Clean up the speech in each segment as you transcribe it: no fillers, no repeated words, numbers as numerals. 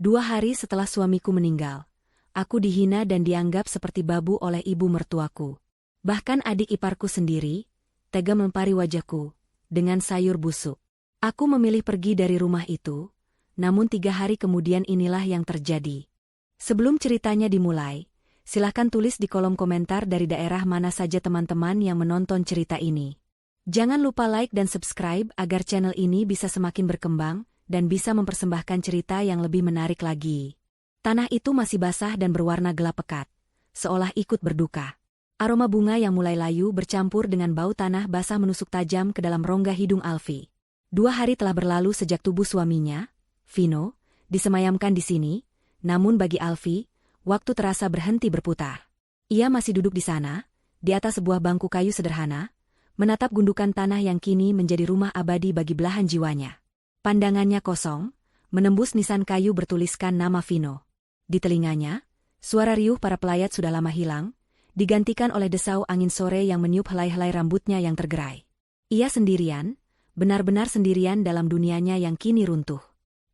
2 hari setelah suamiku meninggal, aku dihina dan dianggap seperti babu oleh ibu mertuaku. Bahkan adik iparku sendiri tega melempari wajahku dengan sayur busuk. Aku memilih pergi dari rumah itu, namun 3 hari kemudian inilah yang terjadi. Sebelum ceritanya dimulai, silakan tulis di kolom komentar dari daerah mana saja teman-teman yang menonton cerita ini. Jangan lupa like dan subscribe agar channel ini bisa semakin berkembang dan bisa mempersembahkan cerita yang lebih menarik lagi. Tanah itu masih basah dan berwarna gelap pekat, seolah ikut berduka. Aroma bunga yang mulai layu bercampur dengan bau tanah basah menusuk tajam ke dalam rongga hidung Alfi. 2 hari telah berlalu sejak tubuh suaminya, Vino, disemayamkan di sini, namun bagi Alfi, waktu terasa berhenti berputar. Ia masih duduk di sana, di atas sebuah bangku kayu sederhana, menatap gundukan tanah yang kini menjadi rumah abadi bagi belahan jiwanya. Pandangannya kosong, menembus nisan kayu bertuliskan nama Vino. Di telinganya, suara riuh para pelayat sudah lama hilang, digantikan oleh desau angin sore yang meniup helai-helai rambutnya yang tergerai. Ia sendirian, benar-benar sendirian dalam dunianya yang kini runtuh.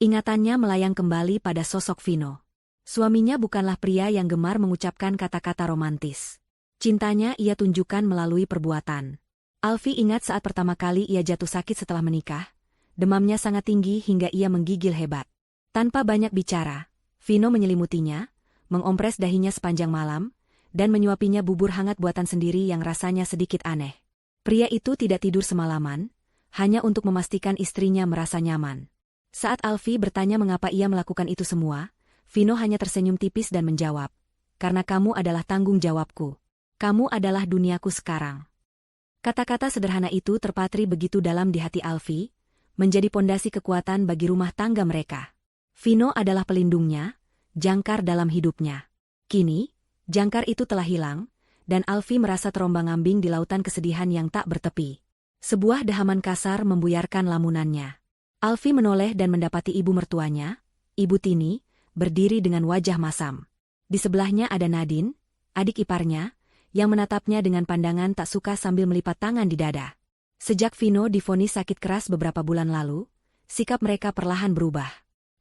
Ingatannya melayang kembali pada sosok Vino. Suaminya bukanlah pria yang gemar mengucapkan kata-kata romantis. Cintanya ia tunjukkan melalui perbuatan. Alfi ingat saat pertama kali ia jatuh sakit setelah menikah, demamnya sangat tinggi hingga ia menggigil hebat. Tanpa banyak bicara, Vino menyelimutinya, mengompres dahinya sepanjang malam, dan menyuapinya bubur hangat buatan sendiri yang rasanya sedikit aneh. Pria itu tidak tidur semalaman, hanya untuk memastikan istrinya merasa nyaman. Saat Alfi bertanya mengapa ia melakukan itu semua, Vino hanya tersenyum tipis dan menjawab, "Karena kamu adalah tanggung jawabku. Kamu adalah duniaku sekarang." Kata-kata sederhana itu terpatri begitu dalam di hati Alfi, menjadi pondasi kekuatan bagi rumah tangga mereka. Vino adalah pelindungnya, jangkar dalam hidupnya. Kini, jangkar itu telah hilang, dan Alfi merasa terombang-ambing di lautan kesedihan yang tak bertepi. Sebuah dehaman kasar membuyarkan lamunannya. Alfi menoleh dan mendapati ibu mertuanya, Ibu Tini, berdiri dengan wajah masam. Di sebelahnya ada Nadine, adik iparnya, yang menatapnya dengan pandangan tak suka sambil melipat tangan di dada. Sejak Vino divonis sakit keras beberapa bulan lalu, sikap mereka perlahan berubah.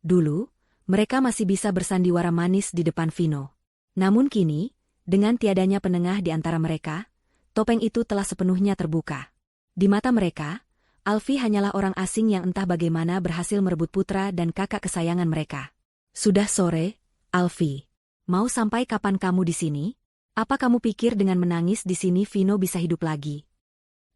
Dulu, mereka masih bisa bersandiwara manis di depan Vino. Namun kini, dengan tiadanya penengah di antara mereka, topeng itu telah sepenuhnya terbuka. Di mata mereka, Alfi hanyalah orang asing yang entah bagaimana berhasil merebut putra dan kakak kesayangan mereka. "Sudah sore, Alfi. Mau sampai kapan kamu di sini? Apa kamu pikir dengan menangis di sini Vino bisa hidup lagi?"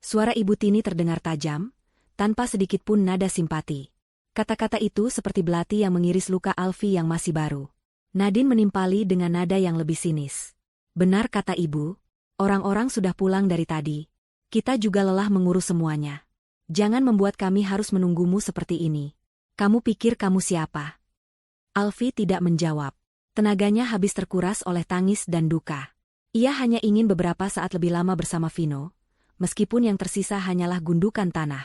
Suara Ibu Tini terdengar tajam, tanpa sedikit pun nada simpati. Kata-kata itu seperti belati yang mengiris luka Alfi yang masih baru. Nadine menimpali dengan nada yang lebih sinis. "Benar kata ibu, orang-orang sudah pulang dari tadi. Kita juga lelah mengurus semuanya. Jangan membuat kami harus menunggumu seperti ini. Kamu pikir kamu siapa?" Alfi tidak menjawab. Tenaganya habis terkuras oleh tangis dan duka. Ia hanya ingin beberapa saat lebih lama bersama Vino, meskipun yang tersisa hanyalah gundukan tanah.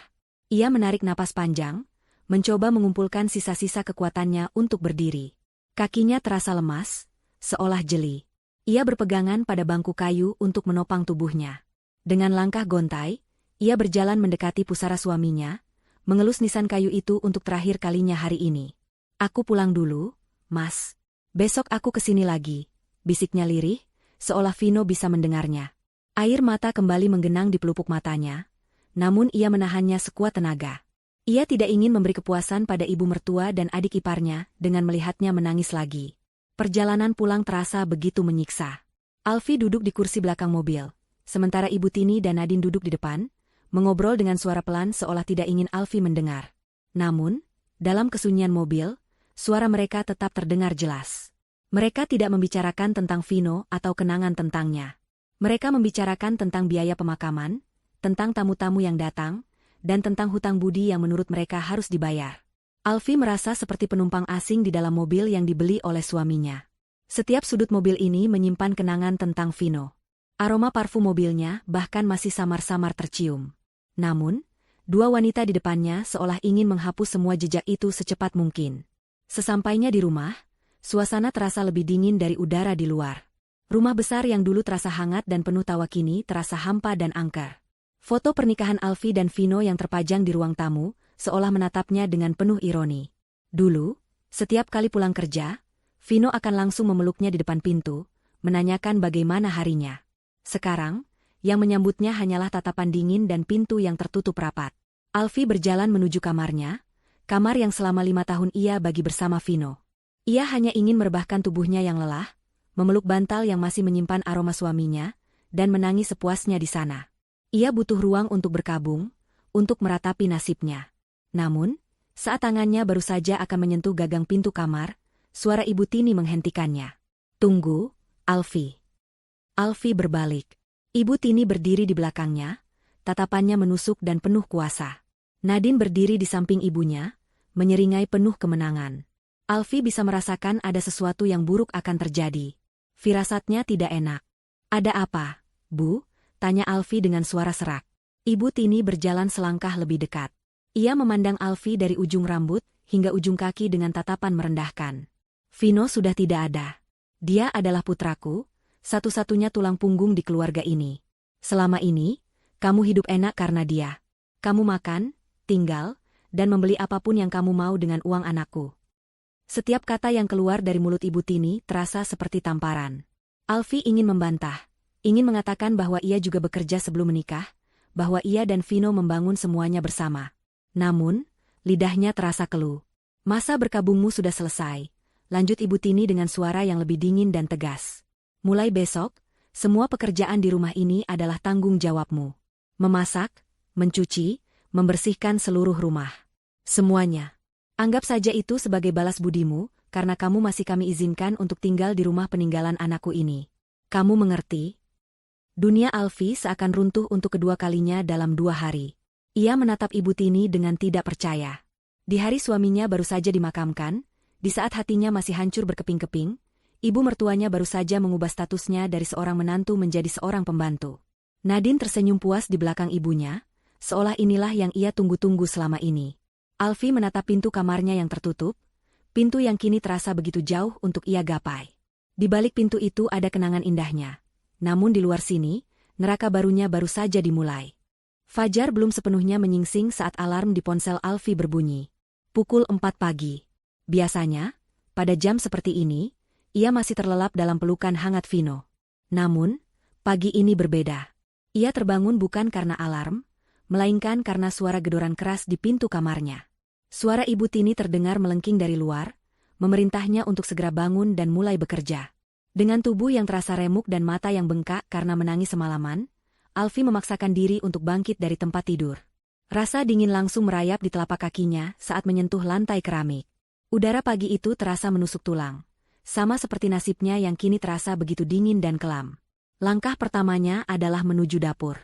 Ia menarik napas panjang, mencoba mengumpulkan sisa-sisa kekuatannya untuk berdiri. Kakinya terasa lemas, seolah jeli. Ia berpegangan pada bangku kayu untuk menopang tubuhnya. Dengan langkah gontai, ia berjalan mendekati pusara suaminya, mengelus nisan kayu itu untuk terakhir kalinya hari ini. "Aku pulang dulu, Mas. Besok aku kesini lagi," bisiknya lirih, seolah Vino bisa mendengarnya. Air mata kembali menggenang di pelupuk matanya, namun ia menahannya sekuat tenaga. Ia tidak ingin memberi kepuasan pada ibu mertua dan adik iparnya dengan melihatnya menangis lagi. Perjalanan pulang terasa begitu menyiksa. Alfi duduk di kursi belakang mobil, sementara Ibu Tini dan Nadine duduk di depan, mengobrol dengan suara pelan seolah tidak ingin Alfi mendengar. Namun, dalam kesunyian mobil, suara mereka tetap terdengar jelas. Mereka tidak membicarakan tentang Vino atau kenangan tentangnya. Mereka membicarakan tentang biaya pemakaman, tentang tamu-tamu yang datang, dan tentang hutang budi yang menurut mereka harus dibayar. Alfi merasa seperti penumpang asing di dalam mobil yang dibeli oleh suaminya. Setiap sudut mobil ini menyimpan kenangan tentang Vino. Aroma parfum mobilnya bahkan masih samar-samar tercium. Namun, dua wanita di depannya seolah ingin menghapus semua jejak itu secepat mungkin. Sesampainya di rumah, suasana terasa lebih dingin dari udara di luar. Rumah besar yang dulu terasa hangat dan penuh tawa kini terasa hampa dan angker. Foto pernikahan Alfi dan Vino yang terpajang di ruang tamu, seolah menatapnya dengan penuh ironi. Dulu, Setiap kali pulang kerja, Vino akan langsung memeluknya di depan pintu, menanyakan bagaimana harinya. Sekarang, yang menyambutnya hanyalah tatapan dingin dan pintu yang tertutup rapat. Alfie berjalan menuju kamarnya, kamar yang selama 5 tahun ia bagi bersama Vino. Ia hanya ingin merebahkan tubuhnya yang lelah, memeluk bantal yang masih menyimpan aroma suaminya, dan menangis sepuasnya di sana. Ia butuh ruang untuk berkabung, untuk meratapi nasibnya. Namun, saat tangannya baru saja akan menyentuh gagang pintu kamar, suara Ibu Tini menghentikannya. "Tunggu, Alfie." Alfie berbalik. Ibu Tini berdiri di belakangnya, tatapannya menusuk dan penuh kuasa. Nadine berdiri di samping ibunya, menyeringai penuh kemenangan. Alfie bisa merasakan ada sesuatu yang buruk akan terjadi. Firasatnya tidak enak. "Ada apa, Bu?" tanya Alfie dengan suara serak. Ibu Tini berjalan selangkah lebih dekat. Ia memandang Alfie dari ujung rambut hingga ujung kaki dengan tatapan merendahkan. "Vino sudah tidak ada. Dia adalah putraku, satu-satunya tulang punggung di keluarga ini. Selama ini, kamu hidup enak karena dia. Kamu makan, tinggal, dan membeli apapun yang kamu mau dengan uang anakku." Setiap kata yang keluar dari mulut Ibu Tini terasa seperti tamparan. Alfie ingin membantah, ingin mengatakan bahwa ia juga bekerja sebelum menikah, bahwa ia dan Vino membangun semuanya bersama. Namun, lidahnya terasa keluh. "Masa berkabungmu sudah selesai," lanjut Ibu Tini dengan suara yang lebih dingin dan tegas. "Mulai besok, semua pekerjaan di rumah ini adalah tanggung jawabmu. Memasak, mencuci, membersihkan seluruh rumah. Semuanya. Anggap saja itu sebagai balas budimu, karena kamu masih kami izinkan untuk tinggal di rumah peninggalan anakku ini. Kamu mengerti?" Dunia Alfie seakan runtuh untuk kedua kalinya dalam 2 hari. Ia menatap Ibu Tini dengan tidak percaya. Di hari suaminya baru saja dimakamkan, di saat hatinya masih hancur berkeping-keping, ibu mertuanya baru saja mengubah statusnya dari seorang menantu menjadi seorang pembantu. Nadine tersenyum puas di belakang ibunya, seolah inilah yang ia tunggu-tunggu selama ini. Alfie menatap pintu kamarnya yang tertutup, pintu yang kini terasa begitu jauh untuk ia gapai. Di balik pintu itu ada kenangan indahnya. Namun di luar sini, neraka barunya baru saja dimulai. Fajar belum sepenuhnya menyingsing saat alarm di ponsel Alfie berbunyi. Pukul 4 pagi. Biasanya, pada jam seperti ini, ia masih terlelap dalam pelukan hangat Vino. Namun, pagi ini berbeda. Ia terbangun bukan karena alarm, melainkan karena suara gedoran keras di pintu kamarnya. Suara Ibu Tini terdengar melengking dari luar, memerintahnya untuk segera bangun dan mulai bekerja. Dengan tubuh yang terasa remuk dan mata yang bengkak karena menangis semalaman, Alfie memaksakan diri untuk bangkit dari tempat tidur. Rasa dingin langsung merayap di telapak kakinya saat menyentuh lantai keramik. Udara pagi itu terasa menusuk tulang, sama seperti nasibnya yang kini terasa begitu dingin dan kelam. Langkah pertamanya adalah menuju dapur.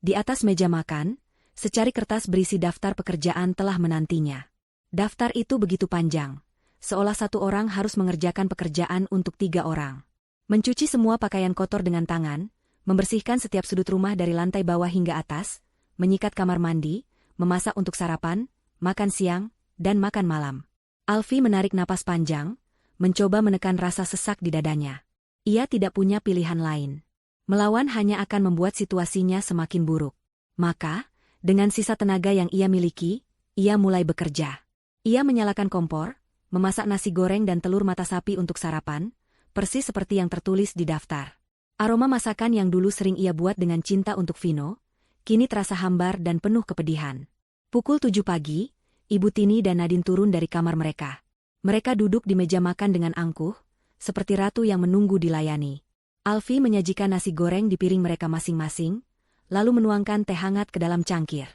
Di atas meja makan, secari kertas berisi daftar pekerjaan telah menantinya. Daftar itu begitu panjang, seolah satu orang harus mengerjakan pekerjaan untuk 3 orang. Mencuci semua pakaian kotor dengan tangan, membersihkan setiap sudut rumah dari lantai bawah hingga atas, menyikat kamar mandi, memasak untuk sarapan, makan siang, dan makan malam. Alfie menarik napas panjang, mencoba menekan rasa sesak di dadanya. Ia tidak punya pilihan lain. Melawan hanya akan membuat situasinya semakin buruk. Maka, dengan sisa tenaga yang ia miliki, ia mulai bekerja. Ia menyalakan kompor, memasak nasi goreng dan telur mata sapi untuk sarapan, persis seperti yang tertulis di daftar. Aroma masakan yang dulu sering ia buat dengan cinta untuk Vino, kini terasa hambar dan penuh kepedihan. Pukul 7 pagi, Ibu Tini dan Nadine turun dari kamar mereka. Mereka duduk di meja makan dengan angkuh, seperti ratu yang menunggu dilayani. Alfie menyajikan nasi goreng di piring mereka masing-masing, lalu menuangkan teh hangat ke dalam cangkir.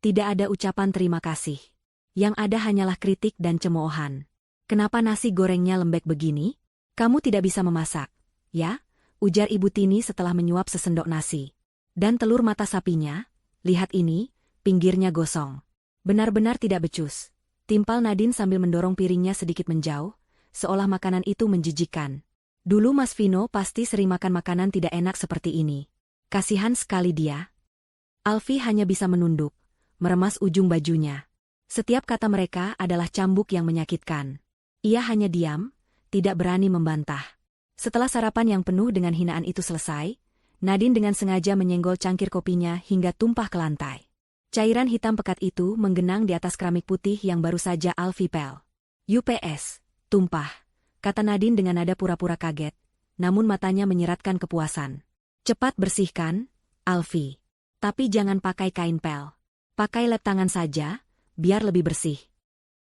Tidak ada ucapan terima kasih. Yang ada hanyalah kritik dan cemoohan. "Kenapa nasi gorengnya lembek begini? Kamu tidak bisa memasak, ya?" ujar Ibu Tini setelah menyuap sesendok nasi. "Dan telur mata sapinya, lihat ini, pinggirnya gosong. Benar-benar tidak becus," timpal Nadine sambil mendorong piringnya sedikit menjauh, seolah makanan itu menjijikkan. "Dulu Mas Vino pasti sering makan makanan tidak enak seperti ini. Kasihan sekali dia." Alfie hanya bisa menunduk, meremas ujung bajunya. Setiap kata mereka adalah cambuk yang menyakitkan. Ia hanya diam, tidak berani membantah. Setelah sarapan yang penuh dengan hinaan itu selesai, Nadine dengan sengaja menyenggol cangkir kopinya hingga tumpah ke lantai. Cairan hitam pekat itu menggenang di atas keramik putih yang baru saja Alfie pel. "UPS, Tumpah, kata Nadine dengan nada pura-pura kaget, namun matanya menyiratkan kepuasan. Cepat bersihkan, Alfie. Tapi jangan pakai kain pel. Pakai lap tangan saja, biar lebih bersih.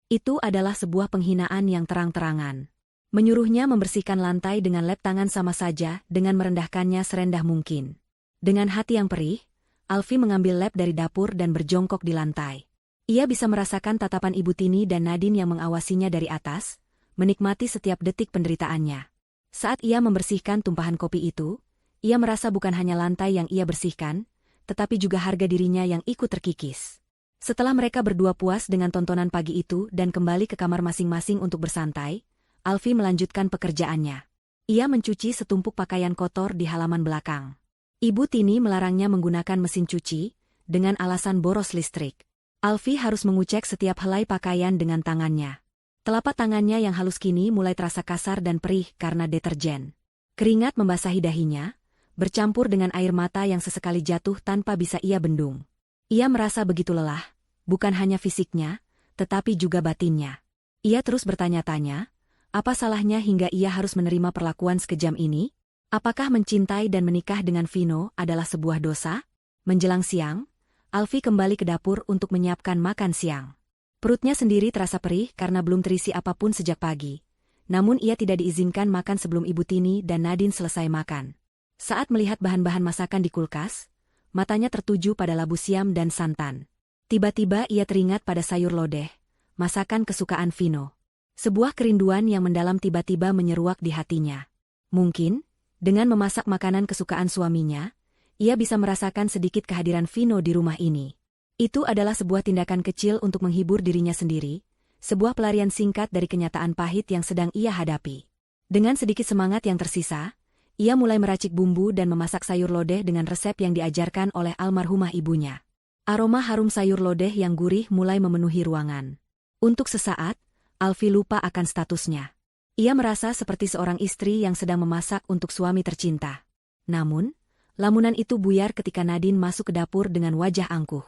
Itu adalah sebuah penghinaan yang terang-terangan. Menyuruhnya membersihkan lantai dengan lap tangan sama saja dengan merendahkannya serendah mungkin. Dengan hati yang perih, Alfie mengambil lap dari dapur dan berjongkok di lantai. Ia bisa merasakan tatapan Ibu Tini dan Nadine yang mengawasinya dari atas, menikmati setiap detik penderitaannya. Saat ia membersihkan tumpahan kopi itu, ia merasa bukan hanya lantai yang ia bersihkan, tetapi juga harga dirinya yang ikut terkikis. Setelah mereka berdua puas dengan tontonan pagi itu dan kembali ke kamar masing-masing untuk bersantai, Alfie melanjutkan pekerjaannya. Ia mencuci setumpuk pakaian kotor di halaman belakang. Ibu Tini melarangnya menggunakan mesin cuci, dengan alasan boros listrik. Alfie harus mengucek setiap helai pakaian dengan tangannya. Telapak tangannya yang halus kini mulai terasa kasar dan perih karena deterjen. Keringat membasahi dahinya, bercampur dengan air mata yang sesekali jatuh tanpa bisa ia bendung. Ia merasa begitu lelah, bukan hanya fisiknya, tetapi juga batinnya. Ia terus bertanya-tanya, apa salahnya hingga ia harus menerima perlakuan sekejam ini? Apakah mencintai dan menikah dengan Vino adalah sebuah dosa? Menjelang siang, Alfie kembali ke dapur untuk menyiapkan makan siang. Perutnya sendiri terasa perih karena belum terisi apapun sejak pagi. Namun ia tidak diizinkan makan sebelum Ibu Tini dan Nadine selesai makan. Saat melihat bahan-bahan masakan di kulkas, matanya tertuju pada labu siam dan santan. Tiba-tiba ia teringat pada sayur lodeh, masakan kesukaan Vino. Sebuah kerinduan yang mendalam tiba-tiba menyeruak di hatinya. Mungkin, dengan memasak makanan kesukaan suaminya, ia bisa merasakan sedikit kehadiran Vino di rumah ini. Itu adalah sebuah tindakan kecil untuk menghibur dirinya sendiri, sebuah pelarian singkat dari kenyataan pahit yang sedang ia hadapi. Dengan sedikit semangat yang tersisa, ia mulai meracik bumbu dan memasak sayur lodeh dengan resep yang diajarkan oleh almarhumah ibunya. Aroma harum sayur lodeh yang gurih mulai memenuhi ruangan. Untuk sesaat, Alfie lupa akan statusnya. Ia merasa seperti seorang istri yang sedang memasak untuk suami tercinta. Namun, lamunan itu buyar ketika Nadine masuk ke dapur dengan wajah angkuh.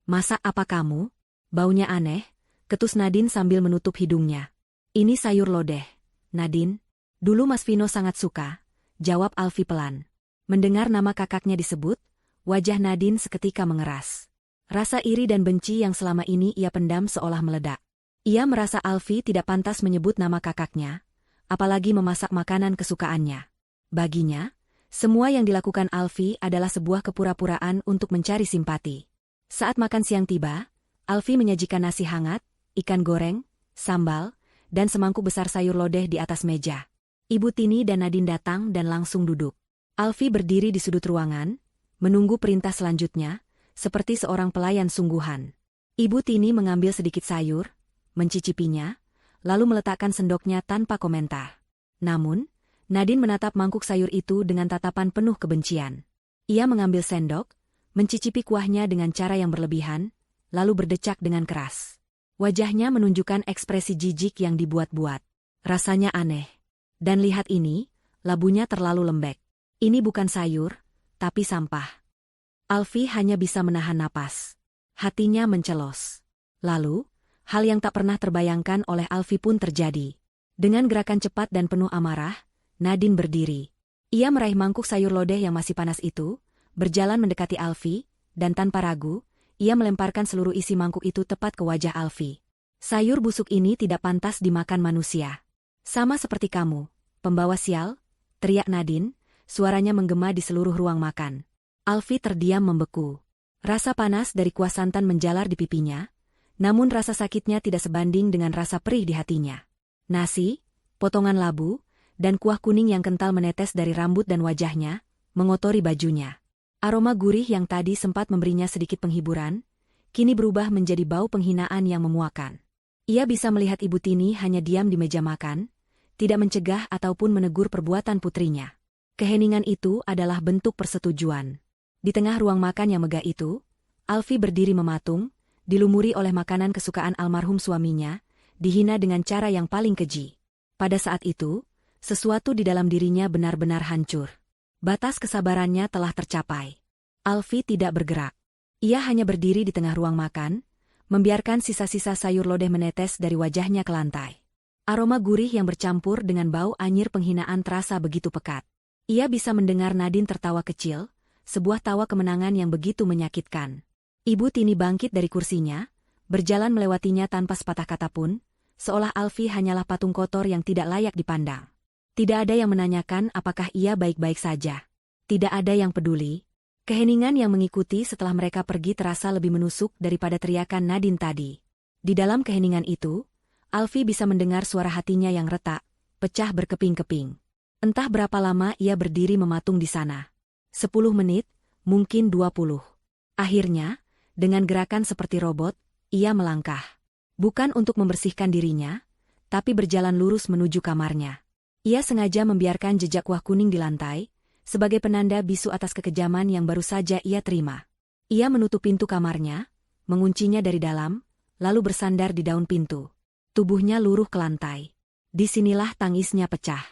"Masak apa kamu? Baunya aneh," ketus Nadine sambil menutup hidungnya. "Ini sayur lodeh, Nadine. Dulu Mas Vino sangat suka," jawab Alfie pelan. Mendengar nama kakaknya disebut, wajah Nadine seketika mengeras. Rasa iri dan benci yang selama ini ia pendam seolah meledak. Ia merasa Alfie tidak pantas menyebut nama kakaknya, apalagi memasak makanan kesukaannya. Baginya, semua yang dilakukan Alfie adalah sebuah kepura-puraan untuk mencari simpati. Saat makan siang tiba, Alfie menyajikan nasi hangat, ikan goreng, sambal, dan semangkuk besar sayur lodeh di atas meja. Ibu Tini dan Nadine datang dan langsung duduk. Alfie berdiri di sudut ruangan, menunggu perintah selanjutnya, seperti seorang pelayan sungguhan. Ibu Tini mengambil sedikit sayur, mencicipinya, lalu meletakkan sendoknya tanpa komentar. Namun, Nadine menatap mangkuk sayur itu dengan tatapan penuh kebencian. Ia mengambil sendok, mencicipi kuahnya dengan cara yang berlebihan, lalu berdecak dengan keras. Wajahnya menunjukkan ekspresi jijik yang dibuat-buat. Rasanya aneh. Dan lihat ini, labunya terlalu lembek. Ini bukan sayur, tapi sampah. Alfie hanya bisa menahan napas. Hatinya mencelos. Lalu, hal yang tak pernah terbayangkan oleh Alfie pun terjadi. Dengan gerakan cepat dan penuh amarah, Nadine berdiri. Ia meraih mangkuk sayur lodeh yang masih panas itu, berjalan mendekati Alfie, dan tanpa ragu, ia melemparkan seluruh isi mangkuk itu tepat ke wajah Alfie. "Sayur busuk ini tidak pantas dimakan manusia. Sama seperti kamu, pembawa sial," teriak Nadine, suaranya menggema di seluruh ruang makan. Alfie terdiam membeku. Rasa panas dari kuah santan menjalar di pipinya, namun rasa sakitnya tidak sebanding dengan rasa perih di hatinya. Nasi, potongan labu, dan kuah kuning yang kental menetes dari rambut dan wajahnya, mengotori bajunya. Aroma gurih yang tadi sempat memberinya sedikit penghiburan, kini berubah menjadi bau penghinaan yang memuakan. Ia bisa melihat Ibu Tini hanya diam di meja makan, tidak mencegah ataupun menegur perbuatan putrinya. Keheningan itu adalah bentuk persetujuan. Di tengah ruang makan yang megah itu, Alfie berdiri mematung, dilumuri oleh makanan kesukaan almarhum suaminya, dihina dengan cara yang paling keji. Pada saat itu, sesuatu di dalam dirinya benar-benar hancur. Batas kesabarannya telah tercapai. Alfie tidak bergerak. Ia hanya berdiri di tengah ruang makan, membiarkan sisa-sisa sayur lodeh menetes dari wajahnya ke lantai. Aroma gurih yang bercampur dengan bau anyir penghinaan terasa begitu pekat. Ia bisa mendengar Nadine tertawa kecil, sebuah tawa kemenangan yang begitu menyakitkan. Ibu Tini bangkit dari kursinya, berjalan melewatinya tanpa sepatah kata pun, seolah Alfie hanyalah patung kotor yang tidak layak dipandang. Tidak ada yang menanyakan apakah ia baik-baik saja. Tidak ada yang peduli. Keheningan yang mengikuti setelah mereka pergi terasa lebih menusuk daripada teriakan Nadine tadi. Di dalam keheningan itu, Alfie bisa mendengar suara hatinya yang retak, pecah berkeping-keping. Entah berapa lama ia berdiri mematung di sana. 10 menit, mungkin 20. Akhirnya, dengan gerakan seperti robot, ia melangkah. Bukan untuk membersihkan dirinya, tapi berjalan lurus menuju kamarnya. Ia sengaja membiarkan jejak kuah kuning di lantai, sebagai penanda bisu atas kekejaman yang baru saja ia terima. Ia menutup pintu kamarnya, menguncinya dari dalam, lalu bersandar di daun pintu. Tubuhnya luruh ke lantai. Disinilah tangisnya pecah.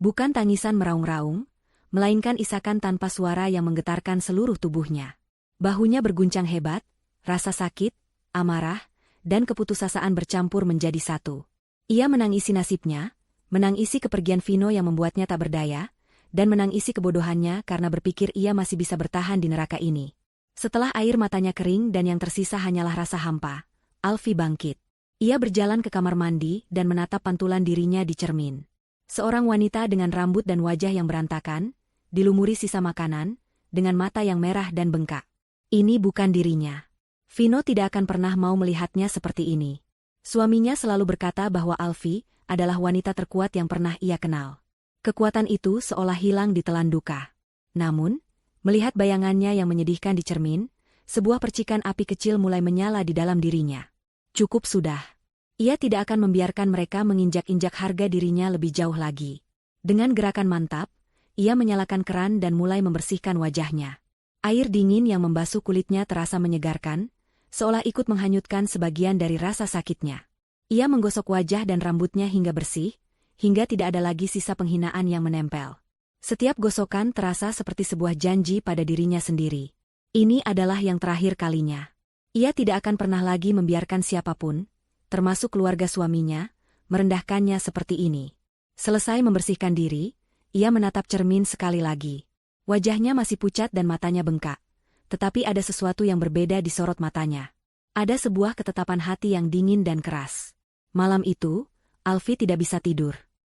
Bukan tangisan meraung-raung, melainkan isakan tanpa suara yang menggetarkan seluruh tubuhnya. Bahunya berguncang hebat, rasa sakit, amarah, dan keputusasaan bercampur menjadi satu. Ia menangisi nasibnya, menangisi kepergian Vino yang membuatnya tak berdaya, dan menangisi kebodohannya karena berpikir ia masih bisa bertahan di neraka ini. Setelah air matanya kering dan yang tersisa hanyalah rasa hampa, Alfie bangkit. Ia berjalan ke kamar mandi dan menatap pantulan dirinya di cermin. Seorang wanita dengan rambut dan wajah yang berantakan, dilumuri sisa makanan, dengan mata yang merah dan bengkak. Ini bukan dirinya. Vino tidak akan pernah mau melihatnya seperti ini. Suaminya selalu berkata bahwa Alfie adalah wanita terkuat yang pernah ia kenal. Kekuatan itu seolah hilang ditelan duka. Namun, melihat bayangannya yang menyedihkan di cermin, sebuah percikan api kecil mulai menyala di dalam dirinya. Cukup sudah. Ia tidak akan membiarkan mereka menginjak-injak harga dirinya lebih jauh lagi. Dengan gerakan mantap, ia menyalakan keran dan mulai membersihkan wajahnya. Air dingin yang membasuh kulitnya terasa menyegarkan, seolah ikut menghanyutkan sebagian dari rasa sakitnya. Ia menggosok wajah dan rambutnya hingga bersih, hingga tidak ada lagi sisa penghinaan yang menempel. Setiap gosokan terasa seperti sebuah janji pada dirinya sendiri. Ini adalah yang terakhir kalinya. Ia tidak akan pernah lagi membiarkan siapapun, termasuk keluarga suaminya, merendahkannya seperti ini. Selesai membersihkan diri, ia menatap cermin sekali lagi. Wajahnya masih pucat dan matanya bengkak. Tetapi ada sesuatu yang berbeda di sorot matanya. Ada sebuah ketetapan hati yang dingin dan keras. Malam itu, Alfie tidak bisa tidur.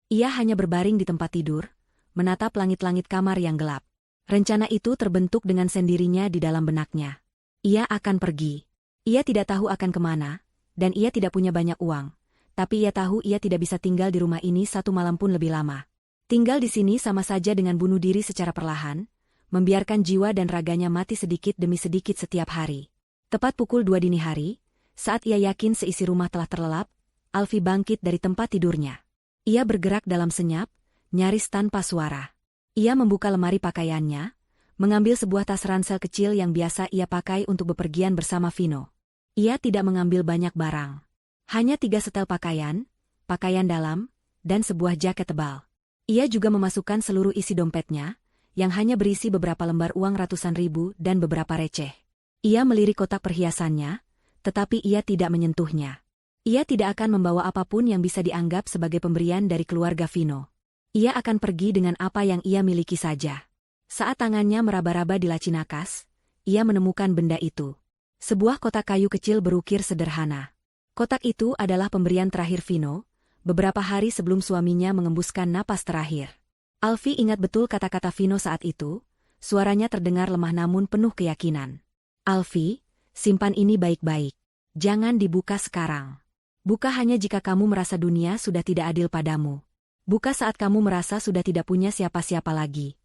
Ia hanya berbaring di tempat tidur, menatap langit-langit kamar yang gelap. Rencana itu terbentuk dengan sendirinya di dalam benaknya. Ia akan pergi. Ia tidak tahu akan kemana, dan ia tidak punya banyak uang. Tapi ia tahu ia tidak bisa tinggal di rumah ini satu malam pun lebih lama. Tinggal di sini sama saja dengan bunuh diri secara perlahan, membiarkan jiwa dan raganya mati sedikit demi sedikit setiap hari. Tepat pukul 2 dini hari, saat ia yakin seisi rumah telah terlelap, Alfie bangkit dari tempat tidurnya. Ia bergerak dalam senyap, nyaris tanpa suara. Ia membuka lemari pakaiannya, mengambil sebuah tas ransel kecil yang biasa ia pakai untuk bepergian bersama Vino. Ia tidak mengambil banyak barang. Hanya 3 setel pakaian, pakaian dalam, dan sebuah jaket tebal. Ia juga memasukkan seluruh isi dompetnya, yang hanya berisi beberapa lembar uang ratusan ribu dan beberapa receh. Ia melirik kotak perhiasannya, tetapi ia tidak menyentuhnya. Ia tidak akan membawa apapun yang bisa dianggap sebagai pemberian dari keluarga Vino. Ia akan pergi dengan apa yang ia miliki saja. Saat tangannya meraba-raba di laci nakas, ia menemukan benda itu. Sebuah kotak kayu kecil berukir sederhana. Kotak itu adalah pemberian terakhir Vino, beberapa hari sebelum suaminya mengembuskan napas terakhir. Alfie ingat betul kata-kata Vino saat itu, suaranya terdengar lemah namun penuh keyakinan. Alfie, simpan ini baik-baik. Jangan dibuka sekarang. Buka hanya jika kamu merasa dunia sudah tidak adil padamu. Buka saat kamu merasa sudah tidak punya siapa-siapa lagi.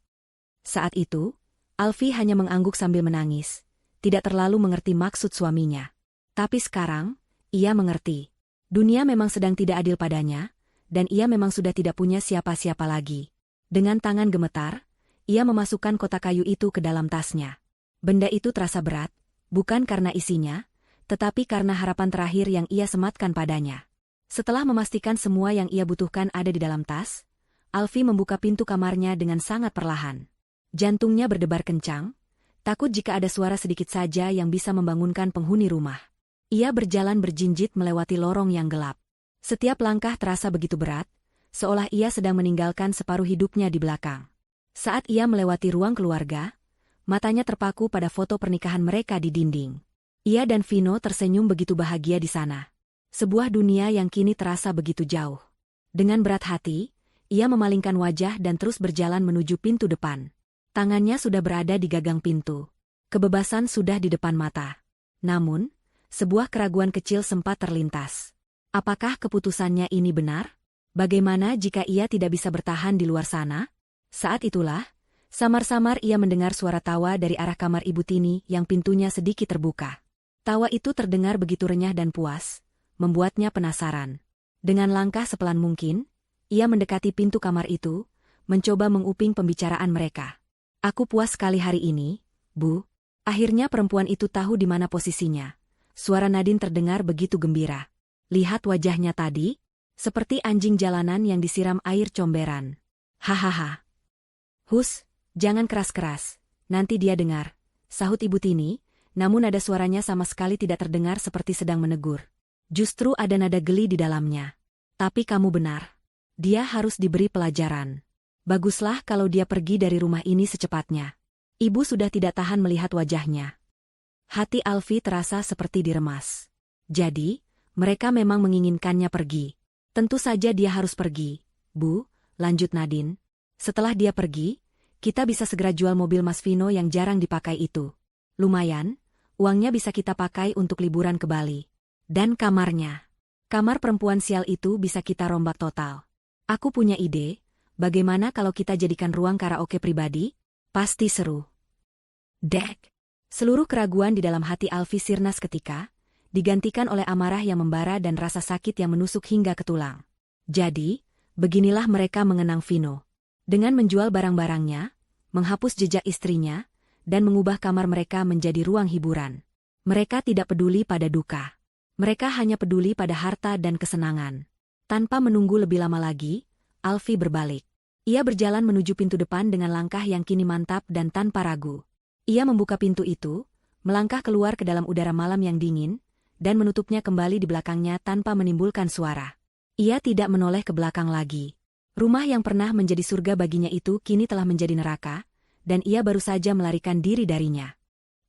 Saat itu, Alfie hanya mengangguk sambil menangis. Tidak terlalu mengerti maksud suaminya. Tapi sekarang, ia mengerti. Dunia memang sedang tidak adil padanya, dan ia memang sudah tidak punya siapa-siapa lagi. Dengan tangan gemetar, ia memasukkan kotak kayu itu ke dalam tasnya. Benda itu terasa berat, bukan karena isinya, tetapi karena harapan terakhir yang ia sematkan padanya. Setelah memastikan semua yang ia butuhkan ada di dalam tas, Alfie membuka pintu kamarnya dengan sangat perlahan. Jantungnya berdebar kencang, takut jika ada suara sedikit saja yang bisa membangunkan penghuni rumah. Ia berjalan berjinjit melewati lorong yang gelap. Setiap langkah terasa begitu berat, seolah ia sedang meninggalkan separuh hidupnya di belakang. Saat ia melewati ruang keluarga, matanya terpaku pada foto pernikahan mereka di dinding. Ia dan Vino tersenyum begitu bahagia di sana. Sebuah dunia yang kini terasa begitu jauh. Dengan berat hati, ia memalingkan wajah dan terus berjalan menuju pintu depan. Tangannya sudah berada di gagang pintu. Kebebasan sudah di depan mata. Namun, sebuah keraguan kecil sempat terlintas. Apakah keputusannya ini benar? Bagaimana jika ia tidak bisa bertahan di luar sana? Saat itulah, samar-samar ia mendengar suara tawa dari arah kamar Ibu Tini yang pintunya sedikit terbuka. Tawa itu terdengar begitu renyah dan puas, membuatnya penasaran. Dengan langkah sepelan mungkin, ia mendekati pintu kamar itu, mencoba menguping pembicaraan mereka. "Aku puas sekali hari ini, Bu." Akhirnya perempuan itu tahu di mana posisinya. Suara Nadine terdengar begitu gembira. Lihat wajahnya tadi, seperti anjing jalanan yang disiram air comberan. Hahaha. "Hus, jangan keras-keras, nanti dia dengar," sahut Ibu Tini, namun nada suaranya sama sekali tidak terdengar seperti sedang menegur. Justru ada nada geli di dalamnya. "Tapi kamu benar. Dia harus diberi pelajaran. Baguslah kalau dia pergi dari rumah ini secepatnya." Ibu sudah tidak tahan melihat wajahnya. Hati Alfi terasa seperti diremas. Jadi, mereka memang menginginkannya pergi. "Tentu saja dia harus pergi, Bu," lanjut Nadine. "Setelah dia pergi, kita bisa segera jual mobil Mas Vino yang jarang dipakai itu. Lumayan, uangnya bisa kita pakai untuk liburan ke Bali. Dan kamarnya. Kamar perempuan sial itu bisa kita rombak total. Aku punya ide, bagaimana kalau kita jadikan ruang karaoke pribadi? Pasti seru." Dek. Seluruh keraguan di dalam hati Alfi sirna seketika, digantikan oleh amarah yang membara dan rasa sakit yang menusuk hingga ke tulang. Jadi, beginilah mereka mengenang Vino. Dengan menjual barang-barangnya, menghapus jejak istrinya, dan mengubah kamar mereka menjadi ruang hiburan. Mereka tidak peduli pada duka. Mereka hanya peduli pada harta dan kesenangan. Tanpa menunggu lebih lama lagi, Alfi berbalik. Ia berjalan menuju pintu depan dengan langkah yang kini mantap dan tanpa ragu. Ia membuka pintu itu, melangkah keluar ke dalam udara malam yang dingin, dan menutupnya kembali di belakangnya tanpa menimbulkan suara. Ia tidak menoleh ke belakang lagi. Rumah yang pernah menjadi surga baginya itu kini telah menjadi neraka, dan ia baru saja melarikan diri darinya.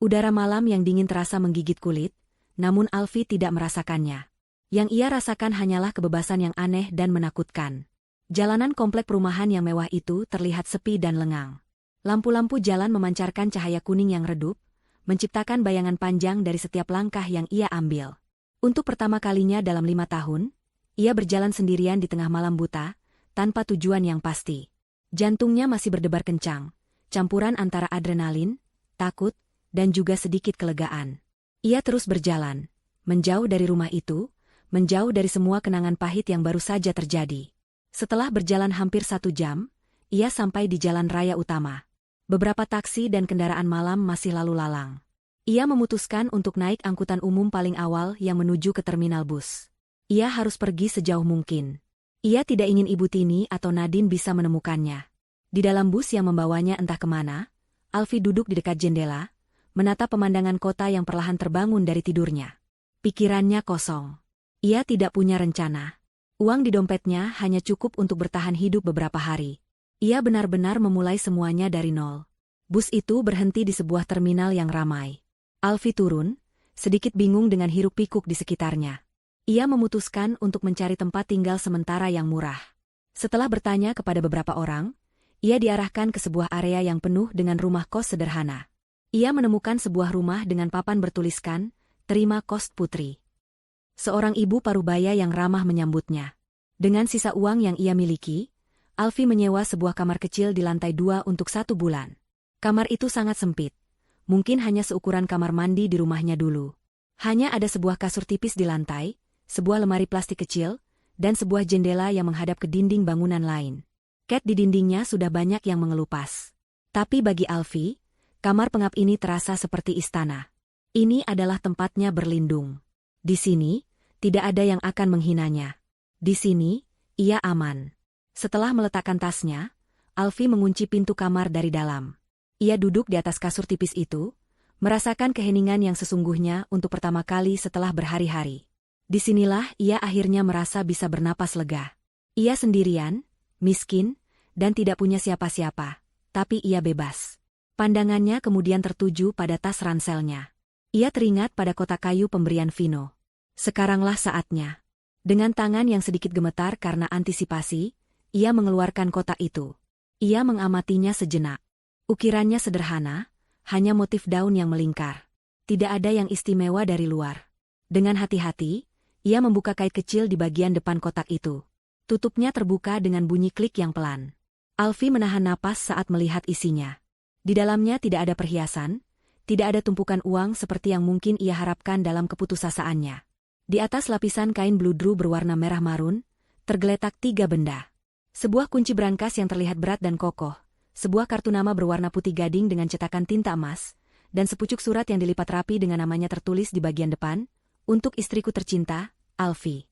Udara malam yang dingin terasa menggigit kulit, namun Alfi tidak merasakannya. Yang ia rasakan hanyalah kebebasan yang aneh dan menakutkan. Jalanan komplek perumahan yang mewah itu terlihat sepi dan lengang. Lampu-lampu jalan memancarkan cahaya kuning yang redup, menciptakan bayangan panjang dari setiap langkah yang ia ambil. Untuk pertama kalinya dalam 5 tahun, ia berjalan sendirian di tengah malam buta, tanpa tujuan yang pasti. Jantungnya masih berdebar kencang, campuran antara adrenalin, takut, dan juga sedikit kelegaan. Ia terus berjalan, menjauh dari rumah itu, menjauh dari semua kenangan pahit yang baru saja terjadi. Setelah berjalan hampir 1 jam, ia sampai di jalan raya utama. Beberapa taksi dan kendaraan malam masih lalu lalang. Ia memutuskan untuk naik angkutan umum paling awal yang menuju ke terminal bus. Ia harus pergi sejauh mungkin. Ia tidak ingin Ibu Tini atau Nadine bisa menemukannya. Di dalam bus yang membawanya entah kemana, Alfi duduk di dekat jendela, menatap pemandangan kota yang perlahan terbangun dari tidurnya. Pikirannya kosong. Ia tidak punya rencana. Uang di dompetnya hanya cukup untuk bertahan hidup beberapa hari. Ia benar-benar memulai semuanya dari nol. Bus itu berhenti di sebuah terminal yang ramai. Alfi turun, sedikit bingung dengan hiruk-pikuk di sekitarnya. Ia memutuskan untuk mencari tempat tinggal sementara yang murah. Setelah bertanya kepada beberapa orang, ia diarahkan ke sebuah area yang penuh dengan rumah kos sederhana. Ia menemukan sebuah rumah dengan papan bertuliskan, "Terima kos Putri." Seorang ibu parubaya yang ramah menyambutnya. Dengan sisa uang yang ia miliki, Alfi menyewa sebuah kamar kecil di lantai 2 untuk 1 bulan. Kamar itu sangat sempit. Mungkin hanya seukuran kamar mandi di rumahnya dulu. Hanya ada sebuah kasur tipis di lantai, sebuah lemari plastik kecil, dan sebuah jendela yang menghadap ke dinding bangunan lain. Cat di dindingnya sudah banyak yang mengelupas. Tapi bagi Alfi, kamar pengap ini terasa seperti istana. Ini adalah tempatnya berlindung. Di sini, tidak ada yang akan menghinanya. Di sini, ia aman. Setelah meletakkan tasnya, Alfi mengunci pintu kamar dari dalam. Ia duduk di atas kasur tipis itu, merasakan keheningan yang sesungguhnya untuk pertama kali setelah berhari-hari. Disinilah ia akhirnya merasa bisa bernapas lega. Ia sendirian, miskin, dan tidak punya siapa-siapa, tapi ia bebas. Pandangannya kemudian tertuju pada tas ranselnya. Ia teringat pada kotak kayu pemberian Vino. Sekaranglah saatnya. Dengan tangan yang sedikit gemetar karena antisipasi, ia mengeluarkan kotak itu. Ia mengamatinya sejenak. Ukirannya sederhana, hanya motif daun yang melingkar. Tidak ada yang istimewa dari luar. Dengan hati-hati, ia membuka kait kecil di bagian depan kotak itu. Tutupnya terbuka dengan bunyi klik yang pelan. Alfie menahan napas saat melihat isinya. Di dalamnya tidak ada perhiasan, tidak ada tumpukan uang seperti yang mungkin ia harapkan dalam keputusasaannya. Di atas lapisan kain bludru berwarna merah marun, tergeletak 3 benda. Sebuah kunci brankas yang terlihat berat dan kokoh, sebuah kartu nama berwarna putih gading dengan cetakan tinta emas, dan sepucuk surat yang dilipat rapi dengan namanya tertulis di bagian depan, untuk istriku tercinta, Alfie.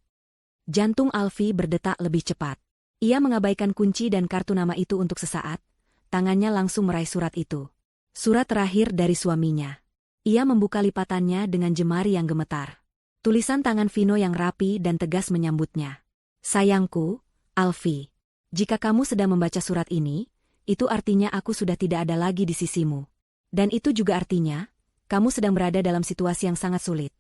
Jantung Alfie berdetak lebih cepat. Ia mengabaikan kunci dan kartu nama itu untuk sesaat, tangannya langsung meraih surat itu. Surat terakhir dari suaminya. Ia membuka lipatannya dengan jemari yang gemetar. Tulisan tangan Vino yang rapi dan tegas menyambutnya. Sayangku, Alfie. Jika kamu sedang membaca surat ini, itu artinya aku sudah tidak ada lagi di sisimu. Dan itu juga artinya, kamu sedang berada dalam situasi yang sangat sulit.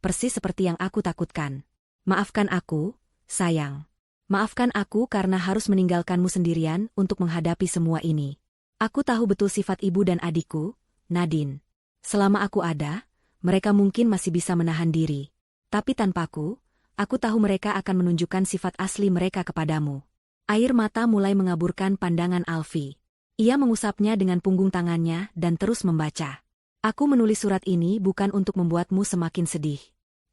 Persis seperti yang aku takutkan. Maafkan aku, sayang. Maafkan aku karena harus meninggalkanmu sendirian untuk menghadapi semua ini. Aku tahu betul sifat ibu dan adikku, Nadine. Selama aku ada, mereka mungkin masih bisa menahan diri. Tapi tanpaku, aku tahu mereka akan menunjukkan sifat asli mereka kepadamu. Air mata mulai mengaburkan pandangan Alfie. Ia mengusapnya dengan punggung tangannya dan terus membaca. Aku menulis surat ini bukan untuk membuatmu semakin sedih.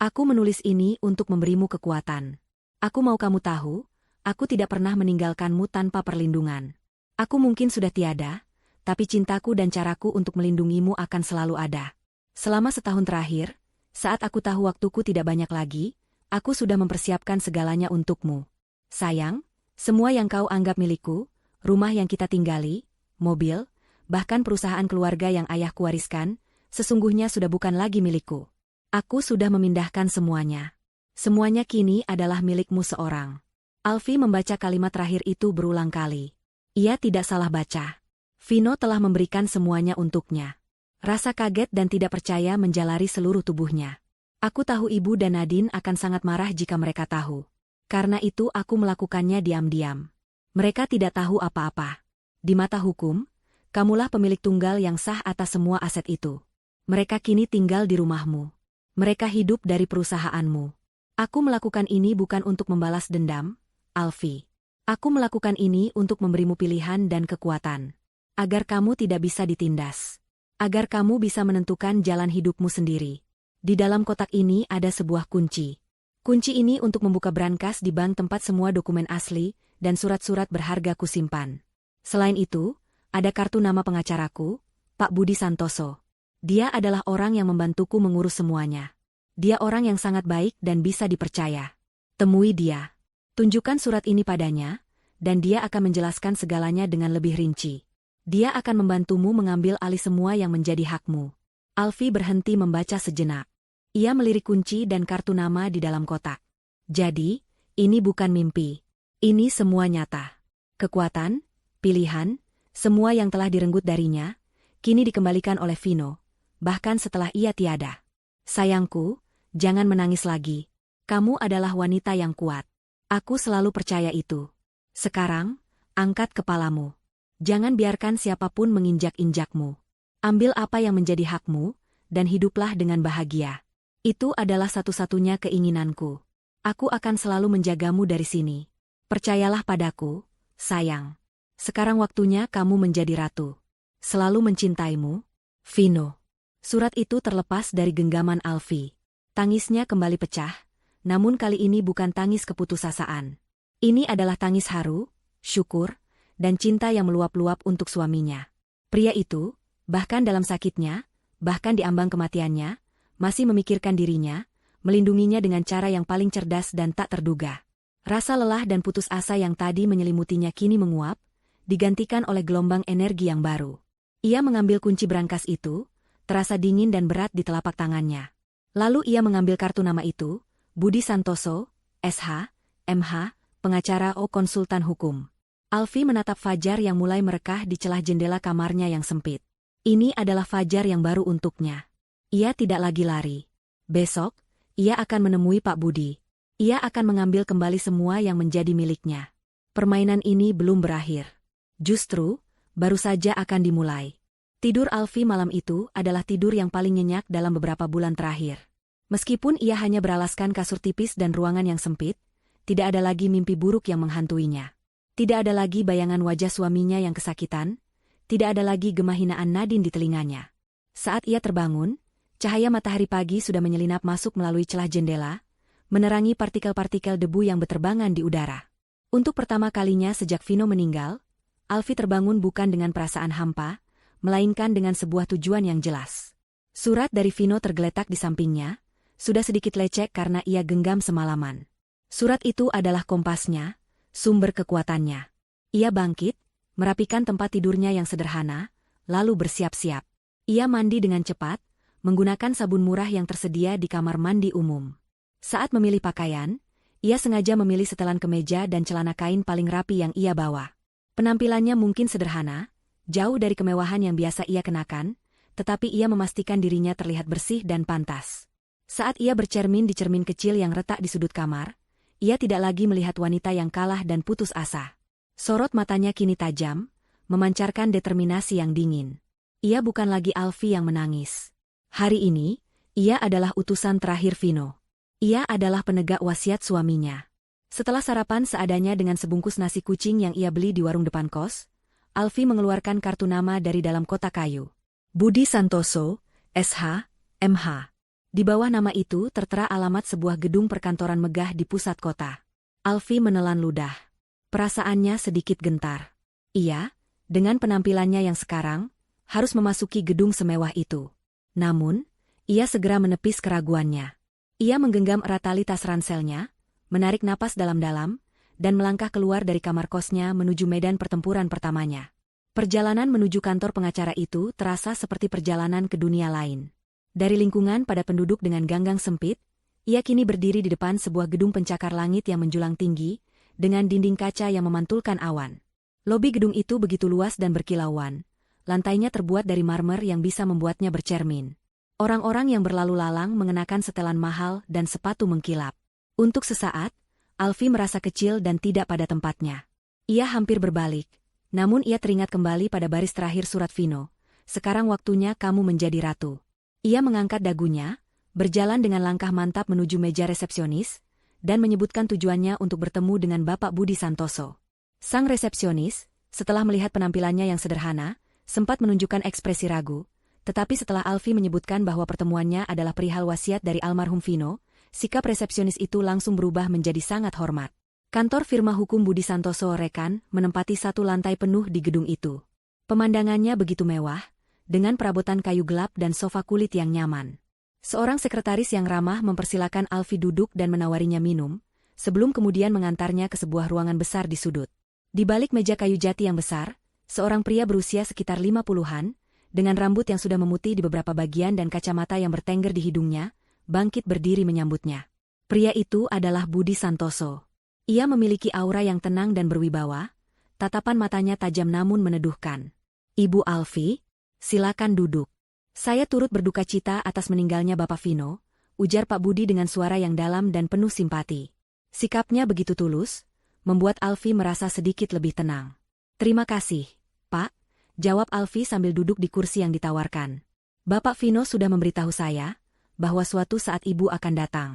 Aku menulis ini untuk memberimu kekuatan. Aku mau kamu tahu, aku tidak pernah meninggalkanmu tanpa perlindungan. Aku mungkin sudah tiada, tapi cintaku dan caraku untuk melindungimu akan selalu ada. Selama setahun terakhir, saat aku tahu waktuku tidak banyak lagi, aku sudah mempersiapkan segalanya untukmu. Sayang, semua yang kau anggap milikku, rumah yang kita tinggali, mobil, bahkan perusahaan keluarga yang ayahku wariskan, sesungguhnya sudah bukan lagi milikku. Aku sudah memindahkan semuanya. Semuanya kini adalah milikmu seorang. Alfie membaca kalimat terakhir itu berulang kali. Ia tidak salah baca. Vino telah memberikan semuanya untuknya. Rasa kaget dan tidak percaya menjalari seluruh tubuhnya. Aku tahu ibu dan Nadine akan sangat marah jika mereka tahu. Karena itu aku melakukannya diam-diam. Mereka tidak tahu apa-apa. Di mata hukum, kamulah pemilik tunggal yang sah atas semua aset itu. Mereka kini tinggal di rumahmu. Mereka hidup dari perusahaanmu. Aku melakukan ini bukan untuk membalas dendam, Alfie. Aku melakukan ini untuk memberimu pilihan dan kekuatan. Agar kamu tidak bisa ditindas. Agar kamu bisa menentukan jalan hidupmu sendiri. Di dalam kotak ini ada sebuah kunci. Kunci ini untuk membuka brankas di bank tempat semua dokumen asli dan surat-surat berharga kusimpan. Selain itu, ada kartu nama pengacaraku, Pak Budi Santoso. Dia adalah orang yang membantuku mengurus semuanya. Dia orang yang sangat baik dan bisa dipercaya. Temui dia. Tunjukkan surat ini padanya, dan dia akan menjelaskan segalanya dengan lebih rinci. Dia akan membantumu mengambil alih semua yang menjadi hakmu. Alfie berhenti membaca sejenak. Ia melirik kunci dan kartu nama di dalam kotak. Jadi, ini bukan mimpi. Ini semua nyata. Kekuatan, pilihan, semua yang telah direnggut darinya, kini dikembalikan oleh Vino. Bahkan setelah ia tiada. Sayangku, jangan menangis lagi. Kamu adalah wanita yang kuat. Aku selalu percaya itu. Sekarang, angkat kepalamu. Jangan biarkan siapapun menginjak-injakmu. Ambil apa yang menjadi hakmu, dan hiduplah dengan bahagia. Itu adalah satu-satunya keinginanku. Aku akan selalu menjagamu dari sini. Percayalah padaku, sayang. Sekarang waktunya kamu menjadi ratu. Selalu mencintaimu, Vino. Surat itu terlepas dari genggaman Alfie. Tangisnya kembali pecah, namun kali ini bukan tangis keputusasaan. Ini adalah tangis haru, syukur, dan cinta yang meluap-luap untuk suaminya. Pria itu, bahkan dalam sakitnya, bahkan di ambang kematiannya, masih memikirkan dirinya, melindunginya dengan cara yang paling cerdas dan tak terduga. Rasa lelah dan putus asa yang tadi menyelimutinya kini menguap, digantikan oleh gelombang energi yang baru. Ia mengambil kunci brankas itu, terasa dingin dan berat di telapak tangannya. Lalu ia mengambil kartu nama itu, Budi Santoso, SH, MH, pengacara konsultan hukum. Alfi menatap Fajar yang mulai merekah di celah jendela kamarnya yang sempit. Ini adalah Fajar yang baru untuknya. Ia tidak lagi lari. Besok, ia akan menemui Pak Budi. Ia akan mengambil kembali semua yang menjadi miliknya. Permainan ini belum berakhir. Justru, baru saja akan dimulai. Tidur Alfi malam itu adalah tidur yang paling nyenyak dalam beberapa bulan terakhir. Meskipun ia hanya beralaskan kasur tipis dan ruangan yang sempit, tidak ada lagi mimpi buruk yang menghantuinya. Tidak ada lagi bayangan wajah suaminya yang kesakitan, tidak ada lagi gema hinaan Nadine di telinganya. Saat ia terbangun, cahaya matahari pagi sudah menyelinap masuk melalui celah jendela, menerangi partikel-partikel debu yang berterbangan di udara. Untuk pertama kalinya sejak Vino meninggal, Alfi terbangun bukan dengan perasaan hampa, melainkan dengan sebuah tujuan yang jelas. Surat dari Vino tergeletak di sampingnya, sudah sedikit lecek karena ia genggam semalaman. Surat itu adalah kompasnya, sumber kekuatannya. Ia bangkit, merapikan tempat tidurnya yang sederhana, lalu bersiap-siap. Ia mandi dengan cepat, menggunakan sabun murah yang tersedia di kamar mandi umum. Saat memilih pakaian, ia sengaja memilih setelan kemeja dan celana kain paling rapi yang ia bawa. Penampilannya mungkin sederhana, jauh dari kemewahan yang biasa ia kenakan, tetapi ia memastikan dirinya terlihat bersih dan pantas. Saat ia bercermin di cermin kecil yang retak di sudut kamar, ia tidak lagi melihat wanita yang kalah dan putus asa. Sorot matanya kini tajam, memancarkan determinasi yang dingin. Ia bukan lagi Alfi yang menangis. Hari ini, ia adalah utusan terakhir Vino. Ia adalah penegak wasiat suaminya. Setelah sarapan seadanya dengan sebungkus nasi kucing yang ia beli di warung depan kos, Alfi mengeluarkan kartu nama dari dalam kotak kayu. Budi Santoso, SH, MH. Di bawah nama itu tertera alamat sebuah gedung perkantoran megah di pusat kota. Alfi menelan ludah. Perasaannya sedikit gentar. Ia, dengan penampilannya yang sekarang, harus memasuki gedung semewah itu. Namun, ia segera menepis keraguannya. Ia menggenggam erat tali tas ranselnya, menarik napas dalam-dalam, dan melangkah keluar dari kamar kosnya menuju medan pertempuran pertamanya. Perjalanan menuju kantor pengacara itu terasa seperti perjalanan ke dunia lain. Dari lingkungan pada penduduk dengan ganggang sempit, ia kini berdiri di depan sebuah gedung pencakar langit yang menjulang tinggi, dengan dinding kaca yang memantulkan awan. Lobi gedung itu begitu luas dan berkilauan. Lantainya terbuat dari marmer yang bisa membuatnya bercermin. Orang-orang yang berlalu lalang mengenakan setelan mahal dan sepatu mengkilap. Untuk sesaat, Alfi merasa kecil dan tidak pada tempatnya. Ia hampir berbalik, namun ia teringat kembali pada baris terakhir surat Vino. Sekarang waktunya kamu menjadi ratu. Ia mengangkat dagunya, berjalan dengan langkah mantap menuju meja resepsionis, dan menyebutkan tujuannya untuk bertemu dengan Bapak Budi Santoso. Sang resepsionis, setelah melihat penampilannya yang sederhana, sempat menunjukkan ekspresi ragu, tetapi setelah Alfi menyebutkan bahwa pertemuannya adalah perihal wasiat dari almarhum Vino, sikap resepsionis itu langsung berubah menjadi sangat hormat. Kantor firma hukum Budi Santoso Rekan menempati satu lantai penuh di gedung itu. Pemandangannya begitu mewah, dengan perabotan kayu gelap dan sofa kulit yang nyaman. Seorang sekretaris yang ramah mempersilakan Alfi duduk dan menawarinya minum, sebelum kemudian mengantarnya ke sebuah ruangan besar di sudut. Di balik meja kayu jati yang besar, seorang pria berusia sekitar 50-an, dengan rambut yang sudah memutih di beberapa bagian dan kacamata yang bertengger di hidungnya, bangkit berdiri menyambutnya. Pria itu adalah Budi Santoso. Ia memiliki aura yang tenang dan berwibawa, tatapan matanya tajam namun meneduhkan. Ibu Alfi, silakan duduk. Saya turut berduka cita atas meninggalnya Bapak Vino, ujar Pak Budi dengan suara yang dalam dan penuh simpati. Sikapnya begitu tulus, membuat Alfi merasa sedikit lebih tenang. Terima kasih, Pak, jawab Alfi sambil duduk di kursi yang ditawarkan. Bapak Vino sudah memberitahu saya, bahwa suatu saat ibu akan datang.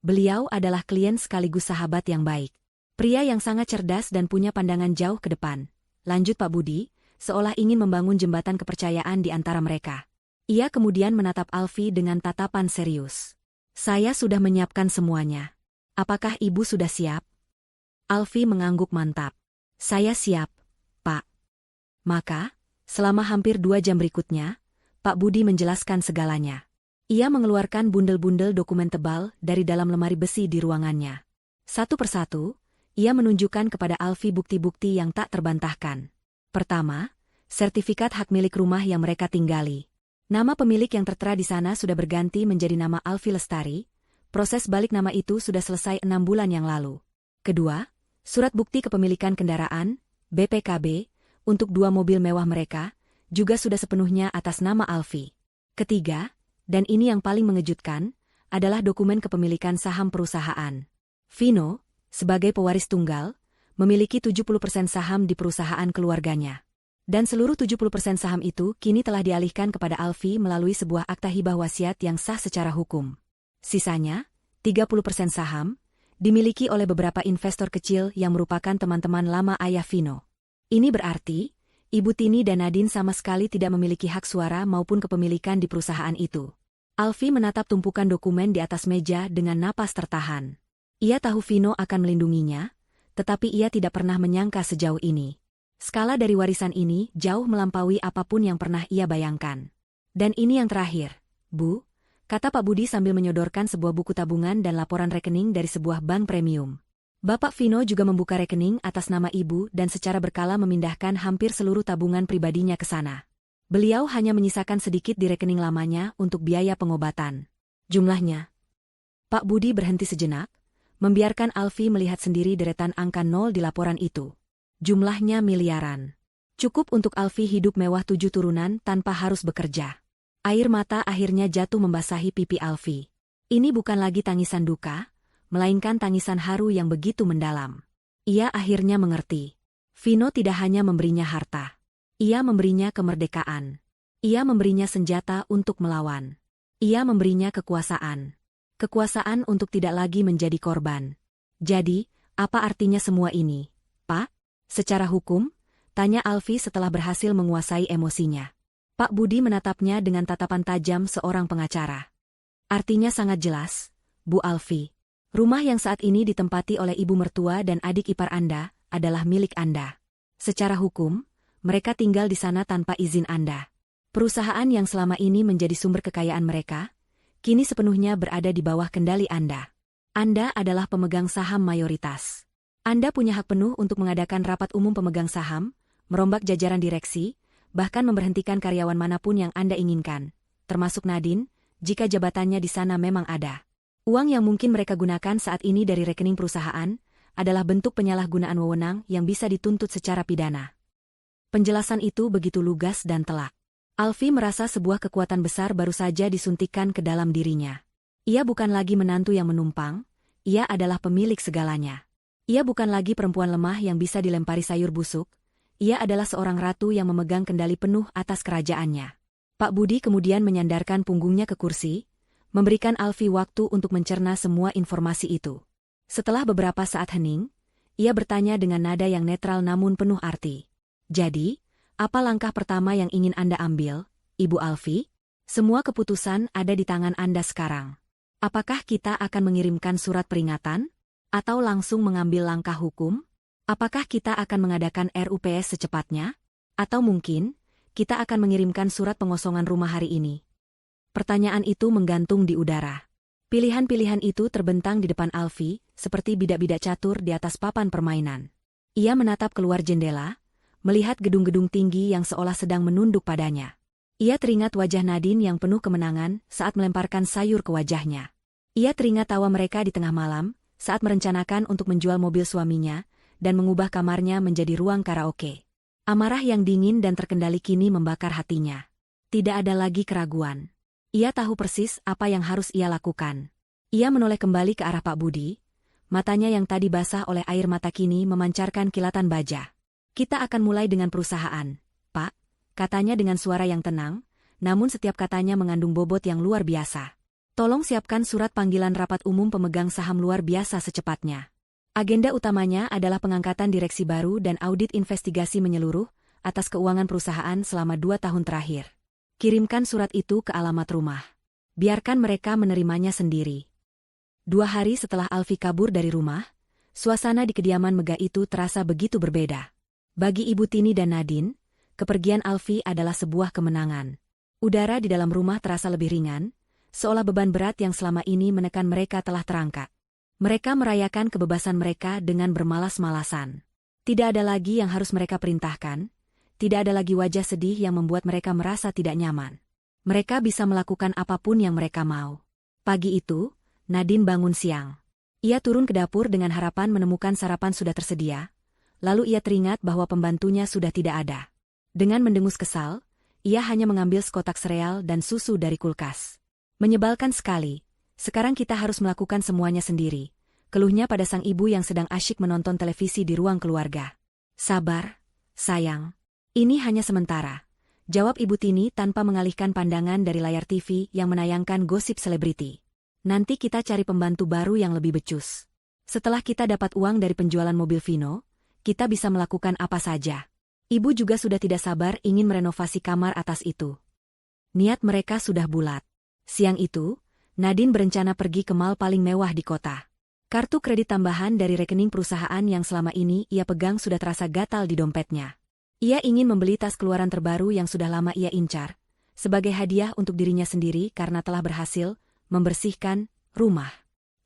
Beliau adalah klien sekaligus sahabat yang baik. Pria yang sangat cerdas dan punya pandangan jauh ke depan. Lanjut Pak Budi, seolah ingin membangun jembatan kepercayaan di antara mereka. Ia kemudian menatap Alfi dengan tatapan serius. Saya sudah menyiapkan semuanya. Apakah ibu sudah siap? Alfi mengangguk mantap. Saya siap, Pak. Maka, selama hampir 2 jam berikutnya, Pak Budi menjelaskan segalanya. Ia mengeluarkan bundel-bundel dokumen tebal dari dalam lemari besi di ruangannya. Satu persatu, ia menunjukkan kepada Alfi bukti-bukti yang tak terbantahkan. Pertama, sertifikat hak milik rumah yang mereka tinggali. Nama pemilik yang tertera di sana sudah berganti menjadi nama Alfi Lestari, Proses balik nama itu sudah selesai 6 bulan yang lalu. Kedua, surat bukti kepemilikan kendaraan, BPKB, untuk 2 mobil mewah mereka, juga sudah sepenuhnya atas nama Alfie. Ketiga, dan ini yang paling mengejutkan, adalah dokumen kepemilikan saham perusahaan. Vino, sebagai pewaris tunggal, memiliki 70% saham di perusahaan keluarganya. Dan seluruh 70% saham itu kini telah dialihkan kepada Alfie melalui sebuah akta hibah wasiat yang sah secara hukum. Sisanya, 30% saham, dimiliki oleh beberapa investor kecil yang merupakan teman-teman lama ayah Vino. Ini berarti, Ibu Tini dan Nadine sama sekali tidak memiliki hak suara maupun kepemilikan di perusahaan itu. Alfie menatap tumpukan dokumen di atas meja dengan napas tertahan. Ia tahu Vino akan melindunginya, tetapi ia tidak pernah menyangka sejauh ini. Skala dari warisan ini jauh melampaui apapun yang pernah ia bayangkan. Dan ini yang terakhir, Bu, kata Pak Budi sambil menyodorkan sebuah buku tabungan dan laporan rekening dari sebuah bank premium. Bapak Vino juga membuka rekening atas nama ibu dan secara berkala memindahkan hampir seluruh tabungan pribadinya ke sana. Beliau hanya menyisakan sedikit di rekening lamanya untuk biaya pengobatan. Jumlahnya. Pak Budi berhenti sejenak, membiarkan Alfie melihat sendiri deretan angka 0 di laporan itu. Jumlahnya miliaran. Cukup untuk Alfie hidup mewah 7 turunan tanpa harus bekerja. Air mata akhirnya jatuh membasahi pipi Alfie. Ini bukan lagi tangisan duka, melainkan tangisan haru yang begitu mendalam. Ia akhirnya mengerti. Vino tidak hanya memberinya harta. Ia memberinya kemerdekaan. Ia memberinya senjata untuk melawan. Ia memberinya kekuasaan. Kekuasaan untuk tidak lagi menjadi korban. Jadi, apa artinya semua ini, Pak? Secara hukum, tanya Alfie setelah berhasil menguasai emosinya. Pak Budi menatapnya dengan tatapan tajam seorang pengacara. Artinya sangat jelas, Bu Alfie. Rumah yang saat ini ditempati oleh ibu mertua dan adik ipar Anda adalah milik Anda. Secara hukum, mereka tinggal di sana tanpa izin Anda. Perusahaan yang selama ini menjadi sumber kekayaan mereka, kini sepenuhnya berada di bawah kendali Anda. Anda adalah pemegang saham mayoritas. Anda punya hak penuh untuk mengadakan rapat umum pemegang saham, merombak jajaran direksi, bahkan memberhentikan karyawan manapun yang Anda inginkan, termasuk Nadine, jika jabatannya di sana memang ada. Uang yang mungkin mereka gunakan saat ini dari rekening perusahaan adalah bentuk penyalahgunaan wewenang yang bisa dituntut secara pidana. Penjelasan itu begitu lugas dan telak. Alfie merasa sebuah kekuatan besar baru saja disuntikkan ke dalam dirinya. Ia bukan lagi menantu yang menumpang, ia adalah pemilik segalanya. Ia bukan lagi perempuan lemah yang bisa dilempari sayur busuk, ia adalah seorang ratu yang memegang kendali penuh atas kerajaannya. Pak Budi kemudian menyandarkan punggungnya ke kursi, memberikan Alfie waktu untuk mencerna semua informasi itu. Setelah beberapa saat hening, ia bertanya dengan nada yang netral namun penuh arti. Jadi, apa langkah pertama yang ingin Anda ambil, Ibu Alfie? Semua keputusan ada di tangan Anda sekarang. Apakah kita akan mengirimkan surat peringatan? Atau langsung mengambil langkah hukum? Apakah kita akan mengadakan RUPS secepatnya? Atau mungkin, kita akan mengirimkan surat pengosongan rumah hari ini? Pertanyaan itu menggantung di udara. Pilihan-pilihan itu terbentang di depan Alfie, seperti bidak-bidak catur di atas papan permainan. Ia menatap keluar jendela, melihat gedung-gedung tinggi yang seolah sedang menunduk padanya. Ia teringat wajah Nadine yang penuh kemenangan saat melemparkan sayur ke wajahnya. Ia teringat tawa mereka di tengah malam, saat merencanakan untuk menjual mobil suaminya, dan mengubah kamarnya menjadi ruang karaoke. Amarah yang dingin dan terkendali kini membakar hatinya. Tidak ada lagi keraguan. Ia tahu persis apa yang harus ia lakukan. Ia menoleh kembali ke arah Pak Budi, matanya yang tadi basah oleh air mata kini memancarkan kilatan baja. Kita akan mulai dengan perusahaan, Pak, katanya dengan suara yang tenang, namun setiap katanya mengandung bobot yang luar biasa. Tolong siapkan surat panggilan rapat umum pemegang saham luar biasa secepatnya. Agenda utamanya adalah pengangkatan direksi baru dan audit investigasi menyeluruh atas keuangan perusahaan selama 2 tahun terakhir. Kirimkan surat itu ke alamat rumah. Biarkan mereka menerimanya sendiri. 2 hari setelah Alfie kabur dari rumah, suasana di kediaman megah itu terasa begitu berbeda. Bagi Ibu Tini dan Nadine, kepergian Alfie adalah sebuah kemenangan. Udara di dalam rumah terasa lebih ringan, seolah beban berat yang selama ini menekan mereka telah terangkat. Mereka merayakan kebebasan mereka dengan bermalas-malasan. Tidak ada lagi yang harus mereka perintahkan, tidak ada lagi wajah sedih yang membuat mereka merasa tidak nyaman. Mereka bisa melakukan apapun yang mereka mau. Pagi itu, Nadine bangun siang. Ia turun ke dapur dengan harapan menemukan sarapan sudah tersedia, lalu ia teringat bahwa pembantunya sudah tidak ada. Dengan mendengus kesal, ia hanya mengambil sekotak sereal dan susu dari kulkas. Menyebalkan sekali, sekarang kita harus melakukan semuanya sendiri, keluhnya pada sang ibu yang sedang asyik menonton televisi di ruang keluarga. Sabar, sayang. Ini hanya sementara, jawab Ibu Tini tanpa mengalihkan pandangan dari layar TV yang menayangkan gosip selebriti. Nanti kita cari pembantu baru yang lebih becus. Setelah kita dapat uang dari penjualan mobil Vino, kita bisa melakukan apa saja. Ibu juga sudah tidak sabar ingin merenovasi kamar atas itu. Niat mereka sudah bulat. Siang itu, Nadine berencana pergi ke mall paling mewah di kota. Kartu kredit tambahan dari rekening perusahaan yang selama ini ia pegang sudah terasa gatal di dompetnya. Ia ingin membeli tas keluaran terbaru yang sudah lama ia incar, sebagai hadiah untuk dirinya sendiri karena telah berhasil membersihkan rumah.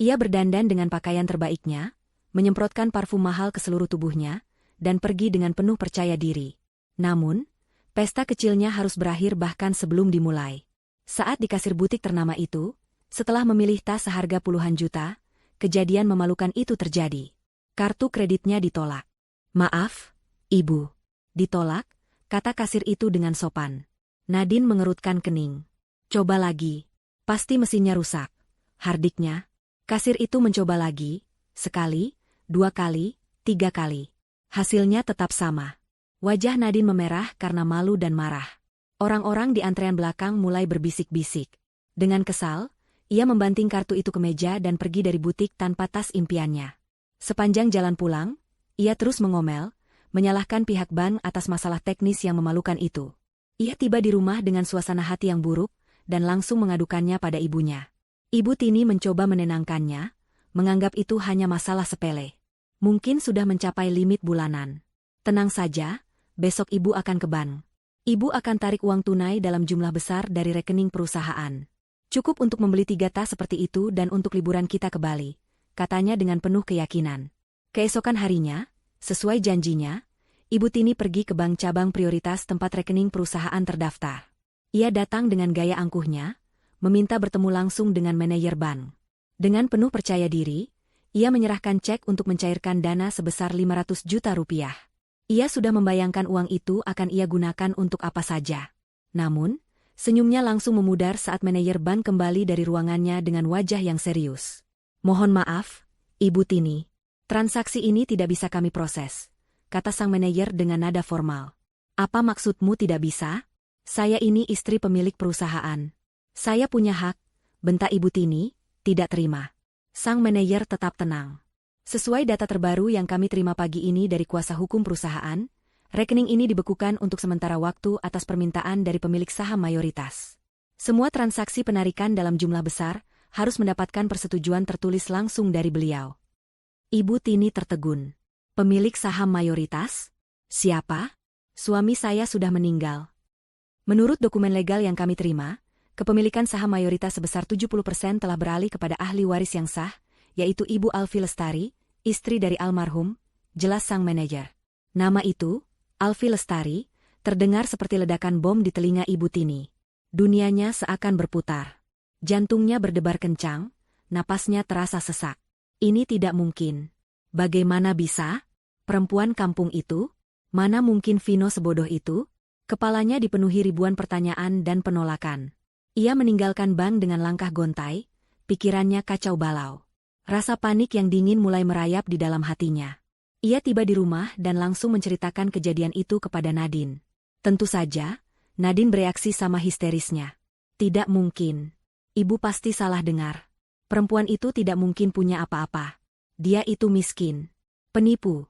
Ia berdandan dengan pakaian terbaiknya, menyemprotkan parfum mahal ke seluruh tubuhnya, dan pergi dengan penuh percaya diri. Namun, pesta kecilnya harus berakhir bahkan sebelum dimulai. Saat di kasir butik ternama itu, setelah memilih tas seharga puluhan juta, kejadian memalukan itu terjadi. Kartu kreditnya ditolak. Maaf, Ibu. Ditolak, kata kasir itu dengan sopan. Nadine mengerutkan kening. Coba lagi. Pasti mesinnya rusak. Hardiknya. Kasir itu mencoba lagi, sekali, 2 kali, 3 kali. Hasilnya tetap sama. Wajah Nadine memerah karena malu dan marah. Orang-orang di antrean belakang mulai berbisik-bisik. Dengan kesal, ia membanting kartu itu ke meja dan pergi dari butik tanpa tas impiannya. Sepanjang jalan pulang, ia terus mengomel, menyalahkan pihak bank atas masalah teknis yang memalukan itu. Ia tiba di rumah dengan suasana hati yang buruk, dan langsung mengadukannya pada ibunya. Ibu Tini mencoba menenangkannya, menganggap itu hanya masalah sepele. Mungkin sudah mencapai limit bulanan. Tenang saja, besok ibu akan ke bank. Ibu akan tarik uang tunai dalam jumlah besar dari rekening perusahaan. Cukup untuk membeli 3 tas seperti itu dan untuk liburan kita ke Bali, katanya dengan penuh keyakinan. Keesokan harinya, sesuai janjinya, Ibu Tini pergi ke bank cabang prioritas tempat rekening perusahaan terdaftar. Ia datang dengan gaya angkuhnya, meminta bertemu langsung dengan manajer bank. Dengan penuh percaya diri, ia menyerahkan cek untuk mencairkan dana sebesar 500 juta rupiah. Ia sudah membayangkan uang itu akan ia gunakan untuk apa saja. Namun, senyumnya langsung memudar saat manajer bank kembali dari ruangannya dengan wajah yang serius. Mohon maaf, Ibu Tini. Transaksi ini tidak bisa kami proses, kata sang manajer dengan nada formal. Apa maksudmu tidak bisa? Saya ini istri pemilik perusahaan. Saya punya hak, bentak Ibu Tini, tidak terima. Sang manajer tetap tenang. Sesuai data terbaru yang kami terima pagi ini dari kuasa hukum perusahaan, rekening ini dibekukan untuk sementara waktu atas permintaan dari pemilik saham mayoritas. Semua transaksi penarikan dalam jumlah besar harus mendapatkan persetujuan tertulis langsung dari beliau. Ibu Tini tertegun. Pemilik saham mayoritas? Siapa? Suami saya sudah meninggal. Menurut dokumen legal yang kami terima, kepemilikan saham mayoritas sebesar 70% telah beralih kepada ahli waris yang sah, yaitu Ibu Alfi Lestari, istri dari almarhum, jelas sang manajer. Nama itu, Alfi Lestari, terdengar seperti ledakan bom di telinga Ibu Tini. Dunianya seakan berputar. Jantungnya berdebar kencang, napasnya terasa sesak. Ini tidak mungkin. Bagaimana bisa? Perempuan kampung itu? Mana mungkin Vino sebodoh itu? Kepalanya dipenuhi ribuan pertanyaan dan penolakan. Ia meninggalkan bank dengan langkah gontai, pikirannya kacau balau. Rasa panik yang dingin mulai merayap di dalam hatinya. Ia tiba di rumah dan langsung menceritakan kejadian itu kepada Nadine. Tentu saja, Nadine bereaksi sama histerisnya. Tidak mungkin. Ibu pasti salah dengar. Perempuan itu tidak mungkin punya apa-apa. Dia itu miskin. Penipu.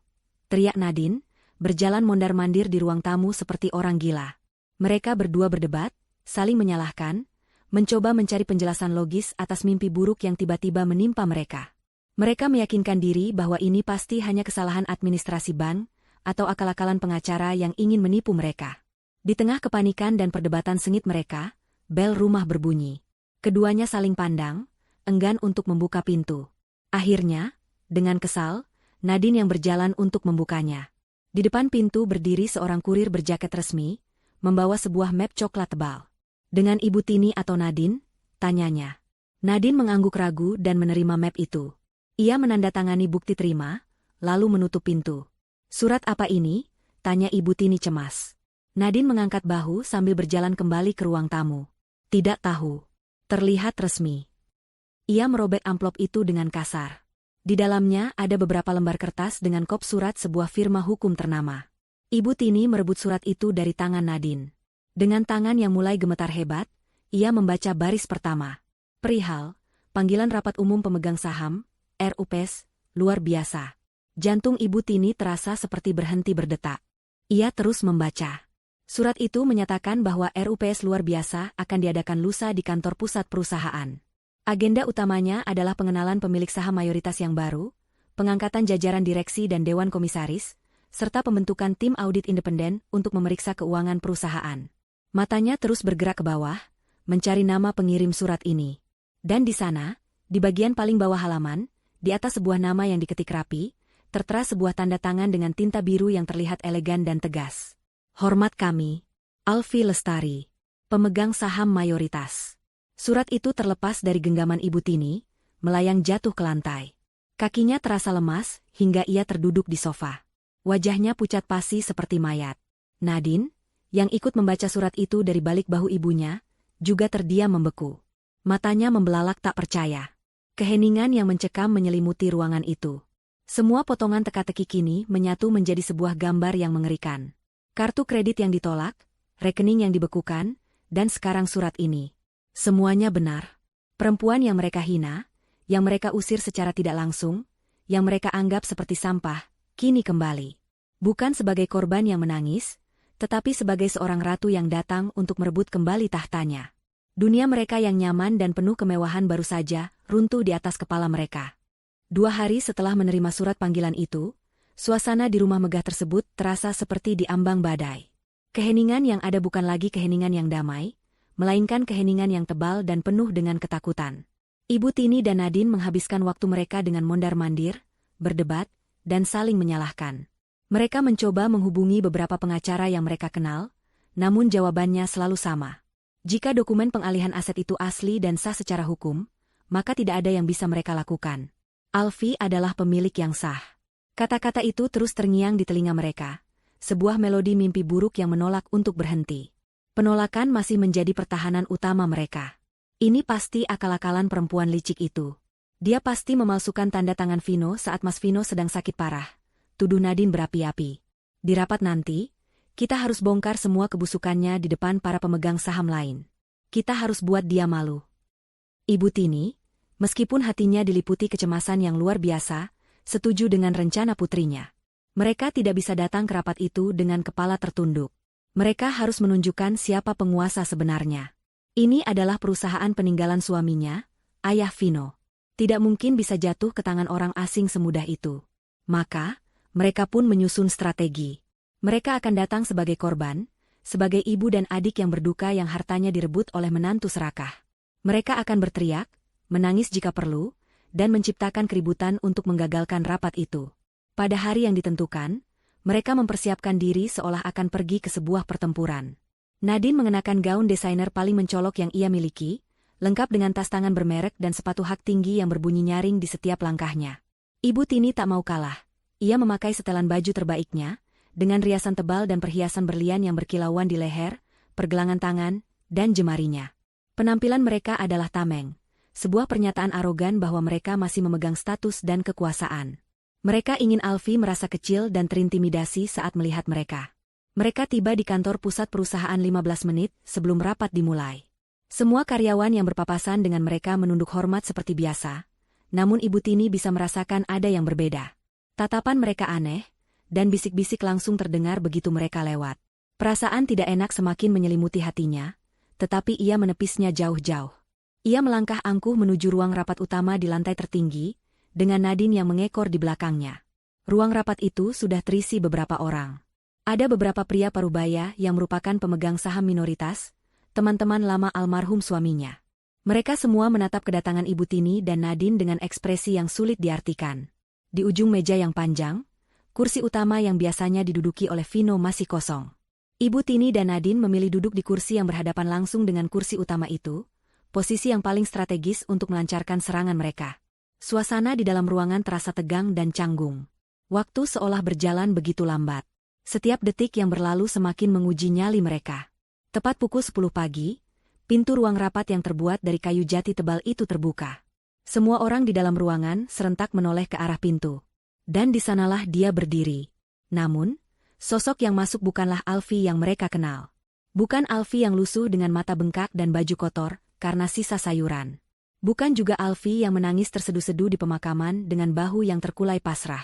Teriak Nadine, berjalan mondar-mandir di ruang tamu seperti orang gila. Mereka berdua berdebat, saling menyalahkan, mencoba mencari penjelasan logis atas mimpi buruk yang tiba-tiba menimpa mereka. Mereka meyakinkan diri bahwa ini pasti hanya kesalahan administrasi bank, atau akal-akalan pengacara yang ingin menipu mereka. Di tengah kepanikan dan perdebatan sengit mereka, bel rumah berbunyi. Keduanya saling pandang, enggan untuk membuka pintu. Akhirnya, dengan kesal, Nadine yang berjalan untuk membukanya. Di depan pintu berdiri seorang kurir berjaket resmi, membawa sebuah map coklat tebal. Dengan Ibu Tini atau Nadine? Tanyanya. Nadine mengangguk ragu dan menerima map itu. Ia menandatangani bukti terima, lalu menutup pintu. Surat apa ini? Tanya Ibu Tini cemas. Nadine mengangkat bahu sambil berjalan kembali ke ruang tamu. Tidak tahu. Terlihat resmi. Ia merobek amplop itu dengan kasar. Di dalamnya ada beberapa lembar kertas dengan kop surat sebuah firma hukum ternama. Ibu Tini merebut surat itu dari tangan Nadine. Dengan tangan yang mulai gemetar hebat, ia membaca baris pertama. Perihal, panggilan rapat umum pemegang saham, RUPS, luar biasa. Jantung Ibu Tini terasa seperti berhenti berdetak. Ia terus membaca. Surat itu menyatakan bahwa RUPS luar biasa akan diadakan lusa di kantor pusat perusahaan. Agenda utamanya adalah pengenalan pemilik saham mayoritas yang baru, pengangkatan jajaran direksi dan dewan komisaris, serta pembentukan tim audit independen untuk memeriksa keuangan perusahaan. Matanya terus bergerak ke bawah, mencari nama pengirim surat ini. Dan di sana, di bagian paling bawah halaman, di atas sebuah nama yang diketik rapi, tertera sebuah tanda tangan dengan tinta biru yang terlihat elegan dan tegas. Hormat kami, Alfi Lestari, pemegang saham mayoritas. Surat itu terlepas dari genggaman Ibu Tini, melayang jatuh ke lantai. Kakinya terasa lemas, hingga ia terduduk di sofa. Wajahnya pucat pasi seperti mayat. Nadine, yang ikut membaca surat itu dari balik bahu ibunya, juga terdiam membeku. Matanya membelalak tak percaya. Keheningan yang mencekam menyelimuti ruangan itu. Semua potongan teka-teki kini menyatu menjadi sebuah gambar yang mengerikan. Kartu kredit yang ditolak, rekening yang dibekukan, dan sekarang surat ini. Semuanya benar. Perempuan yang mereka hina, yang mereka usir secara tidak langsung, yang mereka anggap seperti sampah, kini kembali. Bukan sebagai korban yang menangis, tetapi sebagai seorang ratu yang datang untuk merebut kembali tahtanya. Dunia mereka yang nyaman dan penuh kemewahan baru saja runtuh di atas kepala mereka. 2 hari setelah menerima surat panggilan itu, suasana di rumah megah tersebut terasa seperti diambang badai. Keheningan yang ada bukan lagi keheningan yang damai, melainkan keheningan yang tebal dan penuh dengan ketakutan. Ibu Tini dan Nadine menghabiskan waktu mereka dengan mondar-mandir, berdebat, dan saling menyalahkan. Mereka mencoba menghubungi beberapa pengacara yang mereka kenal, namun jawabannya selalu sama. Jika dokumen pengalihan aset itu asli dan sah secara hukum, maka tidak ada yang bisa mereka lakukan. Alfi adalah pemilik yang sah. Kata-kata itu terus terngiang di telinga mereka, sebuah melodi mimpi buruk yang menolak untuk berhenti. Penolakan masih menjadi pertahanan utama mereka. Ini pasti akal-akalan perempuan licik itu. Dia pasti memalsukan tanda tangan Vino saat Mas Vino sedang sakit parah. Tuduh Nadine berapi-api. Di rapat nanti, kita harus bongkar semua kebusukannya di depan para pemegang saham lain. Kita harus buat dia malu. Ibu Tini, meskipun hatinya diliputi kecemasan yang luar biasa, setuju dengan rencana putrinya. Mereka tidak bisa datang ke rapat itu dengan kepala tertunduk. Mereka harus menunjukkan siapa penguasa sebenarnya. Ini adalah perusahaan peninggalan suaminya, ayah Vino. Tidak mungkin bisa jatuh ke tangan orang asing semudah itu. Maka, mereka pun menyusun strategi. Mereka akan datang sebagai korban, sebagai ibu dan adik yang berduka yang hartanya direbut oleh menantu serakah. Mereka akan berteriak, menangis jika perlu, dan menciptakan keributan untuk menggagalkan rapat itu. Pada hari yang ditentukan, mereka mempersiapkan diri seolah akan pergi ke sebuah pertempuran. Nadine mengenakan gaun desainer paling mencolok yang ia miliki, lengkap dengan tas tangan bermerek dan sepatu hak tinggi yang berbunyi nyaring di setiap langkahnya. Ibu Tini tak mau kalah. Ia memakai setelan baju terbaiknya, dengan riasan tebal dan perhiasan berlian yang berkilauan di leher, pergelangan tangan, dan jemarinya. Penampilan mereka adalah tameng, sebuah pernyataan arogan bahwa mereka masih memegang status dan kekuasaan. Mereka ingin Alfi merasa kecil dan terintimidasi saat melihat mereka. Mereka tiba di kantor pusat perusahaan 15 menit sebelum rapat dimulai. Semua karyawan yang berpapasan dengan mereka menunduk hormat seperti biasa, namun Ibu Tini bisa merasakan ada yang berbeda. Tatapan mereka aneh, dan bisik-bisik langsung terdengar begitu mereka lewat. Perasaan tidak enak semakin menyelimuti hatinya, tetapi ia menepisnya jauh-jauh. Ia melangkah angkuh menuju ruang rapat utama di lantai tertinggi, dengan Nadine yang mengekor di belakangnya. Ruang rapat itu sudah terisi beberapa orang. Ada beberapa pria parubaya yang merupakan pemegang saham minoritas, teman-teman lama almarhum suaminya. Mereka semua menatap kedatangan Ibu Tini dan Nadine dengan ekspresi yang sulit diartikan. Di ujung meja yang panjang, kursi utama yang biasanya diduduki oleh Vino masih kosong. Ibu Tini dan Nadine memilih duduk di kursi yang berhadapan langsung dengan kursi utama itu, posisi yang paling strategis untuk melancarkan serangan mereka. Suasana di dalam ruangan terasa tegang dan canggung. Waktu seolah berjalan begitu lambat. Setiap detik yang berlalu semakin menguji nyali mereka. Tepat pukul 10 pagi, pintu ruang rapat yang terbuat dari kayu jati tebal itu terbuka. Semua orang di dalam ruangan serentak menoleh ke arah pintu. Dan di sanalah dia berdiri. Namun, sosok yang masuk bukanlah Alfie yang mereka kenal. Bukan Alfie yang lusuh dengan mata bengkak dan baju kotor karena sisa sayuran. Bukan juga Alfie yang menangis terseduh-seduh di pemakaman dengan bahu yang terkulai pasrah.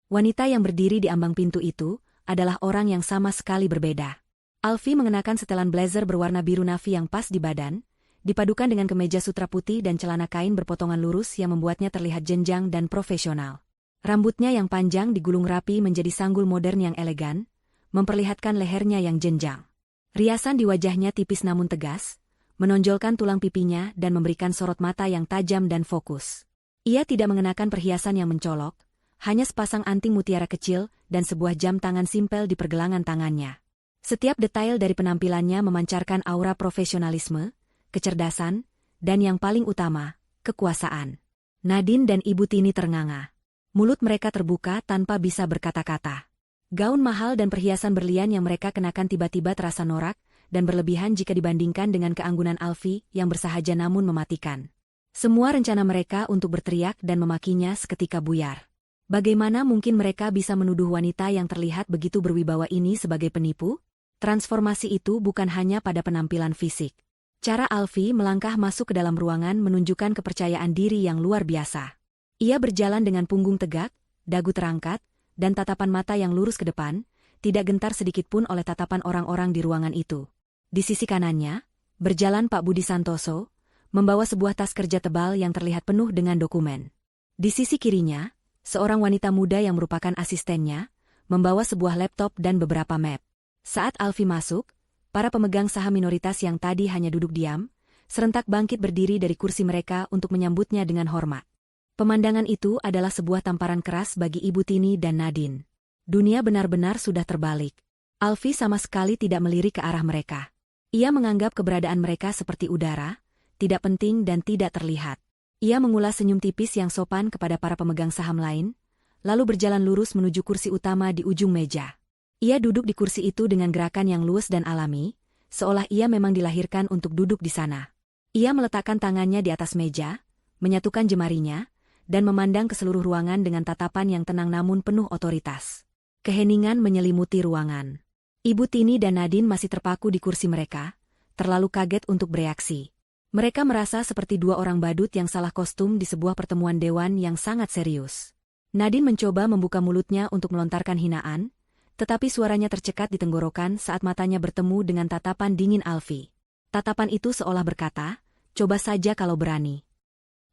Wanita yang berdiri di ambang pintu itu adalah orang yang sama sekali berbeda. Alfie mengenakan setelan blazer berwarna biru navy yang pas di badan, dipadukan dengan kemeja sutra putih dan celana kain berpotongan lurus yang membuatnya terlihat jenjang dan profesional. Rambutnya yang panjang digulung rapi menjadi sanggul modern yang elegan, memperlihatkan lehernya yang jenjang. Riasan di wajahnya tipis namun tegas, menonjolkan tulang pipinya dan memberikan sorot mata yang tajam dan fokus. Ia tidak mengenakan perhiasan yang mencolok, hanya sepasang anting mutiara kecil dan sebuah jam tangan simpel di pergelangan tangannya. Setiap detail dari penampilannya memancarkan aura profesionalisme, kecerdasan, dan yang paling utama, kekuasaan. Nadine dan Ibu Tini ternganga. Mulut mereka terbuka tanpa bisa berkata-kata. Gaun mahal dan perhiasan berlian yang mereka kenakan tiba-tiba terasa norak dan berlebihan jika dibandingkan dengan keanggunan Alfie yang bersahaja namun mematikan. Semua rencana mereka untuk berteriak dan memakinya seketika buyar. Bagaimana mungkin mereka bisa menuduh wanita yang terlihat begitu berwibawa ini sebagai penipu? Transformasi itu bukan hanya pada penampilan fisik. Cara Alfie melangkah masuk ke dalam ruangan menunjukkan kepercayaan diri yang luar biasa. Ia berjalan dengan punggung tegak, dagu terangkat, dan tatapan mata yang lurus ke depan, tidak gentar sedikitpun oleh tatapan orang-orang di ruangan itu. Di sisi kanannya, berjalan Pak Budi Santoso, membawa sebuah tas kerja tebal yang terlihat penuh dengan dokumen. Di sisi kirinya, seorang wanita muda yang merupakan asistennya, membawa sebuah laptop dan beberapa map. Saat Alfie masuk, para pemegang saham minoritas yang tadi hanya duduk diam, serentak bangkit berdiri dari kursi mereka untuk menyambutnya dengan hormat. Pemandangan itu adalah sebuah tamparan keras bagi Ibu Tini dan Nadine. Dunia benar-benar sudah terbalik. Alfie sama sekali tidak melirik ke arah mereka. Ia menganggap keberadaan mereka seperti udara, tidak penting dan tidak terlihat. Ia mengulas senyum tipis yang sopan kepada para pemegang saham lain, lalu berjalan lurus menuju kursi utama di ujung meja. Ia duduk di kursi itu dengan gerakan yang luwes dan alami, seolah ia memang dilahirkan untuk duduk di sana. Ia meletakkan tangannya di atas meja, menyatukan jemarinya, dan memandang ke seluruh ruangan dengan tatapan yang tenang namun penuh otoritas. Keheningan menyelimuti ruangan. Ibu Tini dan Nadine masih terpaku di kursi mereka, terlalu kaget untuk bereaksi. Mereka merasa seperti dua orang badut yang salah kostum di sebuah pertemuan dewan yang sangat serius. Nadine mencoba membuka mulutnya untuk melontarkan hinaan, tetapi suaranya tercekat di tenggorokan saat matanya bertemu dengan tatapan dingin Alfie. Tatapan itu seolah berkata, "Coba saja kalau berani."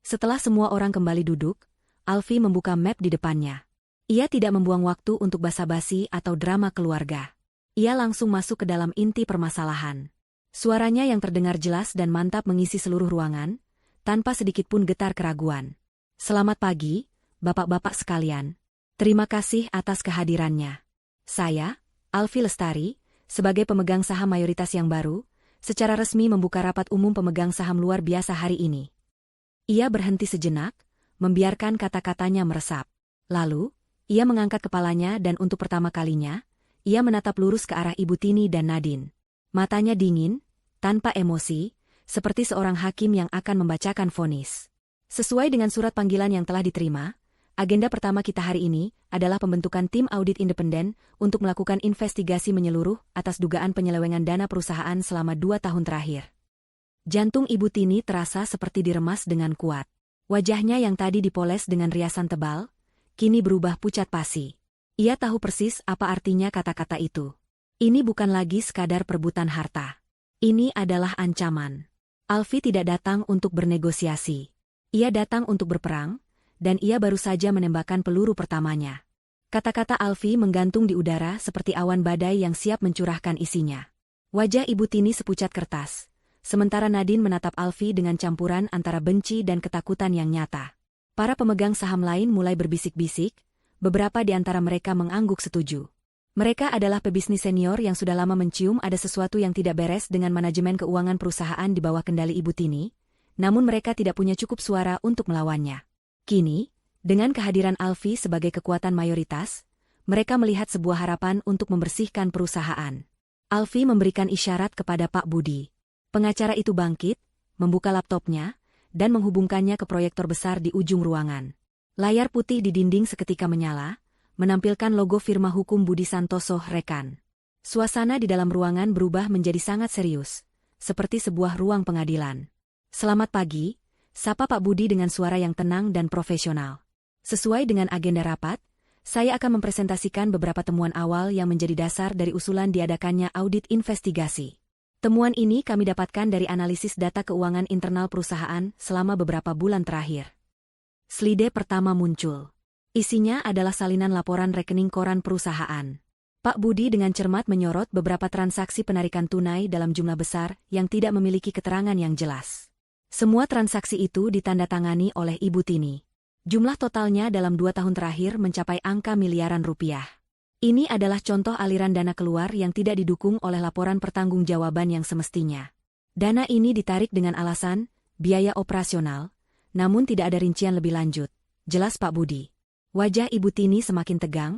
Setelah semua orang kembali duduk, Alfie membuka map di depannya. Ia tidak membuang waktu untuk basa-basi atau drama keluarga. Ia langsung masuk ke dalam inti permasalahan. Suaranya yang terdengar jelas dan mantap mengisi seluruh ruangan, tanpa sedikitpun getar keraguan. "Selamat pagi, bapak-bapak sekalian. Terima kasih atas kehadirannya. Saya, Alfie Lestari, sebagai pemegang saham mayoritas yang baru, secara resmi membuka rapat umum pemegang saham luar biasa hari ini." Ia berhenti sejenak, membiarkan kata-katanya meresap. Lalu, ia mengangkat kepalanya dan untuk pertama kalinya, ia menatap lurus ke arah Ibu Tini dan Nadine. Matanya dingin, tanpa emosi, seperti seorang hakim yang akan membacakan vonis. Sesuai dengan surat panggilan yang telah diterima, agenda pertama kita hari ini adalah pembentukan tim audit independen untuk melakukan investigasi menyeluruh atas dugaan penyelewengan dana perusahaan selama 2 tahun terakhir. Jantung Ibu Tini terasa seperti diremas dengan kuat. Wajahnya yang tadi dipoles dengan riasan tebal, kini berubah pucat pasi. Ia tahu persis apa artinya kata-kata itu. Ini bukan lagi sekadar perebutan harta. Ini adalah ancaman. Alfie tidak datang untuk bernegosiasi. Ia datang untuk berperang, dan ia baru saja menembakkan peluru pertamanya. Kata-kata Alfie menggantung di udara seperti awan badai yang siap mencurahkan isinya. Wajah Ibu Tini sepucat kertas, sementara Nadine menatap Alfie dengan campuran antara benci dan ketakutan yang nyata. Para pemegang saham lain mulai berbisik-bisik, beberapa di antara mereka mengangguk setuju. Mereka adalah pebisnis senior yang sudah lama mencium ada sesuatu yang tidak beres dengan manajemen keuangan perusahaan di bawah kendali Ibu Tini, namun mereka tidak punya cukup suara untuk melawannya. Kini, dengan kehadiran Alfie sebagai kekuatan mayoritas, mereka melihat sebuah harapan untuk membersihkan perusahaan. Alfie memberikan isyarat kepada Pak Budi. Pengacara itu bangkit, membuka laptopnya, dan menghubungkannya ke proyektor besar di ujung ruangan. Layar putih di dinding seketika menyala, menampilkan logo firma hukum Budi Santoso Rekan. Suasana di dalam ruangan berubah menjadi sangat serius, seperti sebuah ruang pengadilan. "Selamat pagi," sapa Pak Budi dengan suara yang tenang dan profesional. "Sesuai dengan agenda rapat, saya akan mempresentasikan beberapa temuan awal yang menjadi dasar dari usulan diadakannya audit investigasi. Temuan ini kami dapatkan dari analisis data keuangan internal perusahaan selama beberapa bulan terakhir." Slide pertama muncul. Isinya adalah salinan laporan rekening koran perusahaan. Pak Budi dengan cermat menyorot beberapa transaksi penarikan tunai dalam jumlah besar yang tidak memiliki keterangan yang jelas. Semua transaksi itu ditandatangani oleh Ibu Tini. Jumlah totalnya dalam 2 tahun terakhir mencapai angka miliaran rupiah. Ini adalah contoh aliran dana keluar yang tidak didukung oleh laporan pertanggungjawaban yang semestinya. Dana ini ditarik dengan alasan biaya operasional, namun tidak ada rincian lebih lanjut, jelas Pak Budi. Wajah Ibu Tini semakin tegang,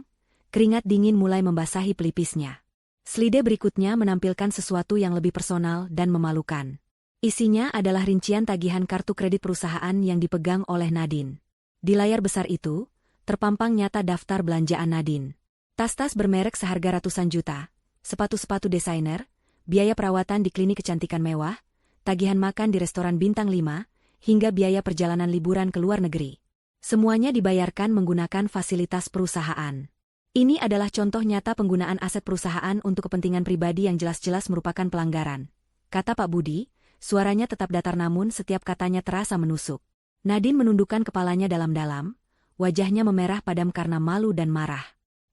keringat dingin mulai membasahi pelipisnya. Slide berikutnya menampilkan sesuatu yang lebih personal dan memalukan. Isinya adalah rincian tagihan kartu kredit perusahaan yang dipegang oleh Nadine. Di layar besar itu, terpampang nyata daftar belanjaan Nadine. Tas-tas bermerek seharga ratusan juta, sepatu-sepatu desainer, biaya perawatan di klinik kecantikan mewah, tagihan makan di restoran bintang 5, hingga biaya perjalanan liburan ke luar negeri. Semuanya dibayarkan menggunakan fasilitas perusahaan. Ini adalah contoh nyata penggunaan aset perusahaan untuk kepentingan pribadi yang jelas-jelas merupakan pelanggaran, kata Pak Budi, suaranya tetap datar namun setiap katanya terasa menusuk. Nadine menundukkan kepalanya dalam-dalam, wajahnya memerah padam karena malu dan marah.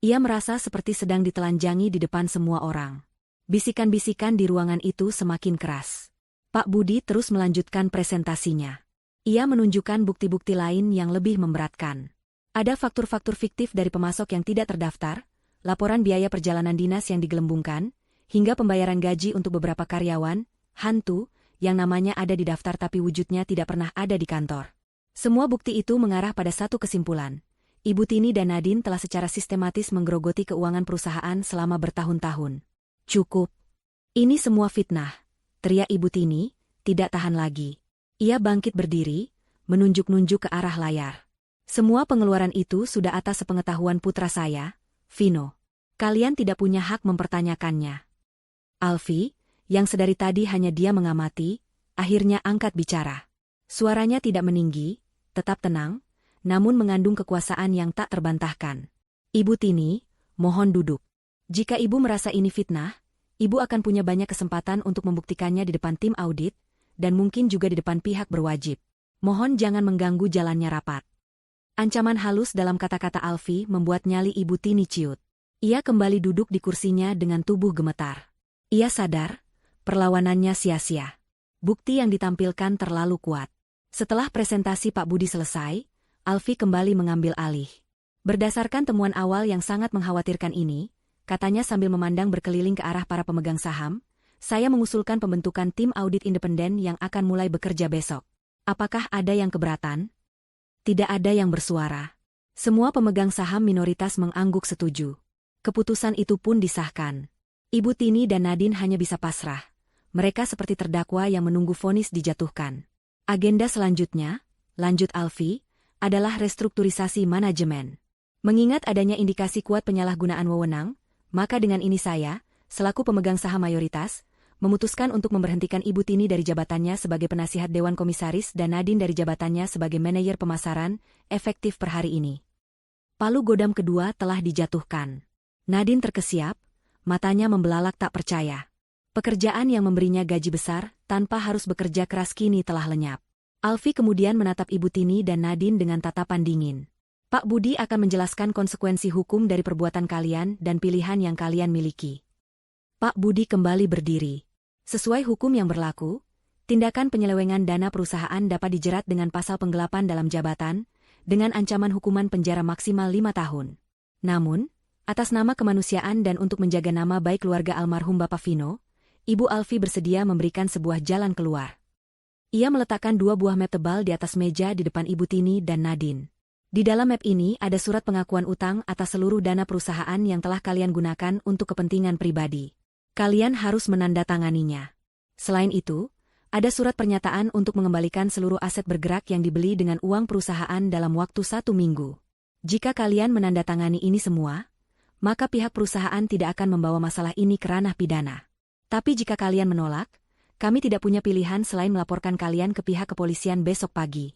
Ia merasa seperti sedang ditelanjangi di depan semua orang. Bisikan-bisikan di ruangan itu semakin keras. Pak Budi terus melanjutkan presentasinya. Ia menunjukkan bukti-bukti lain yang lebih memberatkan. Ada faktur-faktur fiktif dari pemasok yang tidak terdaftar, laporan biaya perjalanan dinas yang digelembungkan, hingga pembayaran gaji untuk beberapa karyawan, hantu, yang namanya ada di daftar tapi wujudnya tidak pernah ada di kantor. Semua bukti itu mengarah pada satu kesimpulan. Ibu Tini dan Nadine telah secara sistematis menggerogoti keuangan perusahaan selama bertahun-tahun. "Cukup. Ini semua fitnah," teriak Ibu Tini, tidak tahan lagi. Ia bangkit berdiri, menunjuk-nunjuk ke arah layar. "Semua pengeluaran itu sudah atas sepengetahuan putra saya, Vino. Kalian tidak punya hak mempertanyakannya." Alfie, yang sedari tadi hanya dia mengamati, akhirnya angkat bicara. Suaranya tidak meninggi, tetap tenang, namun mengandung kekuasaan yang tak terbantahkan. "Ibu Tini, mohon duduk. Jika Ibu merasa ini fitnah, Ibu akan punya banyak kesempatan untuk membuktikannya di depan tim audit, dan mungkin juga di depan pihak berwajib. Mohon jangan mengganggu jalannya rapat." Ancaman halus dalam kata-kata Alfie membuat nyali Ibu Tini ciut. Ia kembali duduk di kursinya dengan tubuh gemetar. Ia sadar, perlawanannya sia-sia. Bukti yang ditampilkan terlalu kuat. Setelah presentasi Pak Budi selesai, Alfie kembali mengambil alih. Berdasarkan temuan awal yang sangat mengkhawatirkan ini, katanya sambil memandang berkeliling ke arah para pemegang saham, "Saya mengusulkan pembentukan tim audit independen yang akan mulai bekerja besok. Apakah ada yang keberatan?" Tidak ada yang bersuara. Semua pemegang saham minoritas mengangguk setuju. Keputusan itu pun disahkan. Ibu Tini dan Nadine hanya bisa pasrah. Mereka seperti terdakwa yang menunggu vonis dijatuhkan. Agenda selanjutnya, lanjut Alfie, adalah restrukturisasi manajemen. Mengingat adanya indikasi kuat penyalahgunaan wewenang, maka dengan ini saya, selaku pemegang saham mayoritas, memutuskan untuk memberhentikan Ibu Tini dari jabatannya sebagai penasihat Dewan Komisaris dan Nadine dari jabatannya sebagai manajer pemasaran, efektif per hari ini. Palu godam kedua telah dijatuhkan. Nadine terkesiap, matanya membelalak tak percaya. Pekerjaan yang memberinya gaji besar, tanpa harus bekerja keras kini telah lenyap. Alfie kemudian menatap Ibu Tini dan Nadine dengan tatapan dingin. "Pak Budi akan menjelaskan konsekuensi hukum dari perbuatan kalian dan pilihan yang kalian miliki." Pak Budi kembali berdiri. Sesuai hukum yang berlaku, tindakan penyelewengan dana perusahaan dapat dijerat dengan pasal penggelapan dalam jabatan, dengan ancaman hukuman penjara maksimal 5 tahun. Namun, atas nama kemanusiaan dan untuk menjaga nama baik keluarga almarhum Bapak Vino, Ibu Alfie bersedia memberikan sebuah jalan keluar. Ia meletakkan 2 buah map tebal di atas meja di depan Ibu Tini dan Nadine. Di dalam map ini ada surat pengakuan utang atas seluruh dana perusahaan yang telah kalian gunakan untuk kepentingan pribadi. Kalian harus menandatanganinya. Selain itu, ada surat pernyataan untuk mengembalikan seluruh aset bergerak yang dibeli dengan uang perusahaan dalam waktu 1 minggu. Jika kalian menandatangani ini semua, maka pihak perusahaan tidak akan membawa masalah ini ke ranah pidana. Tapi jika kalian menolak, kami tidak punya pilihan selain melaporkan kalian ke pihak kepolisian besok pagi.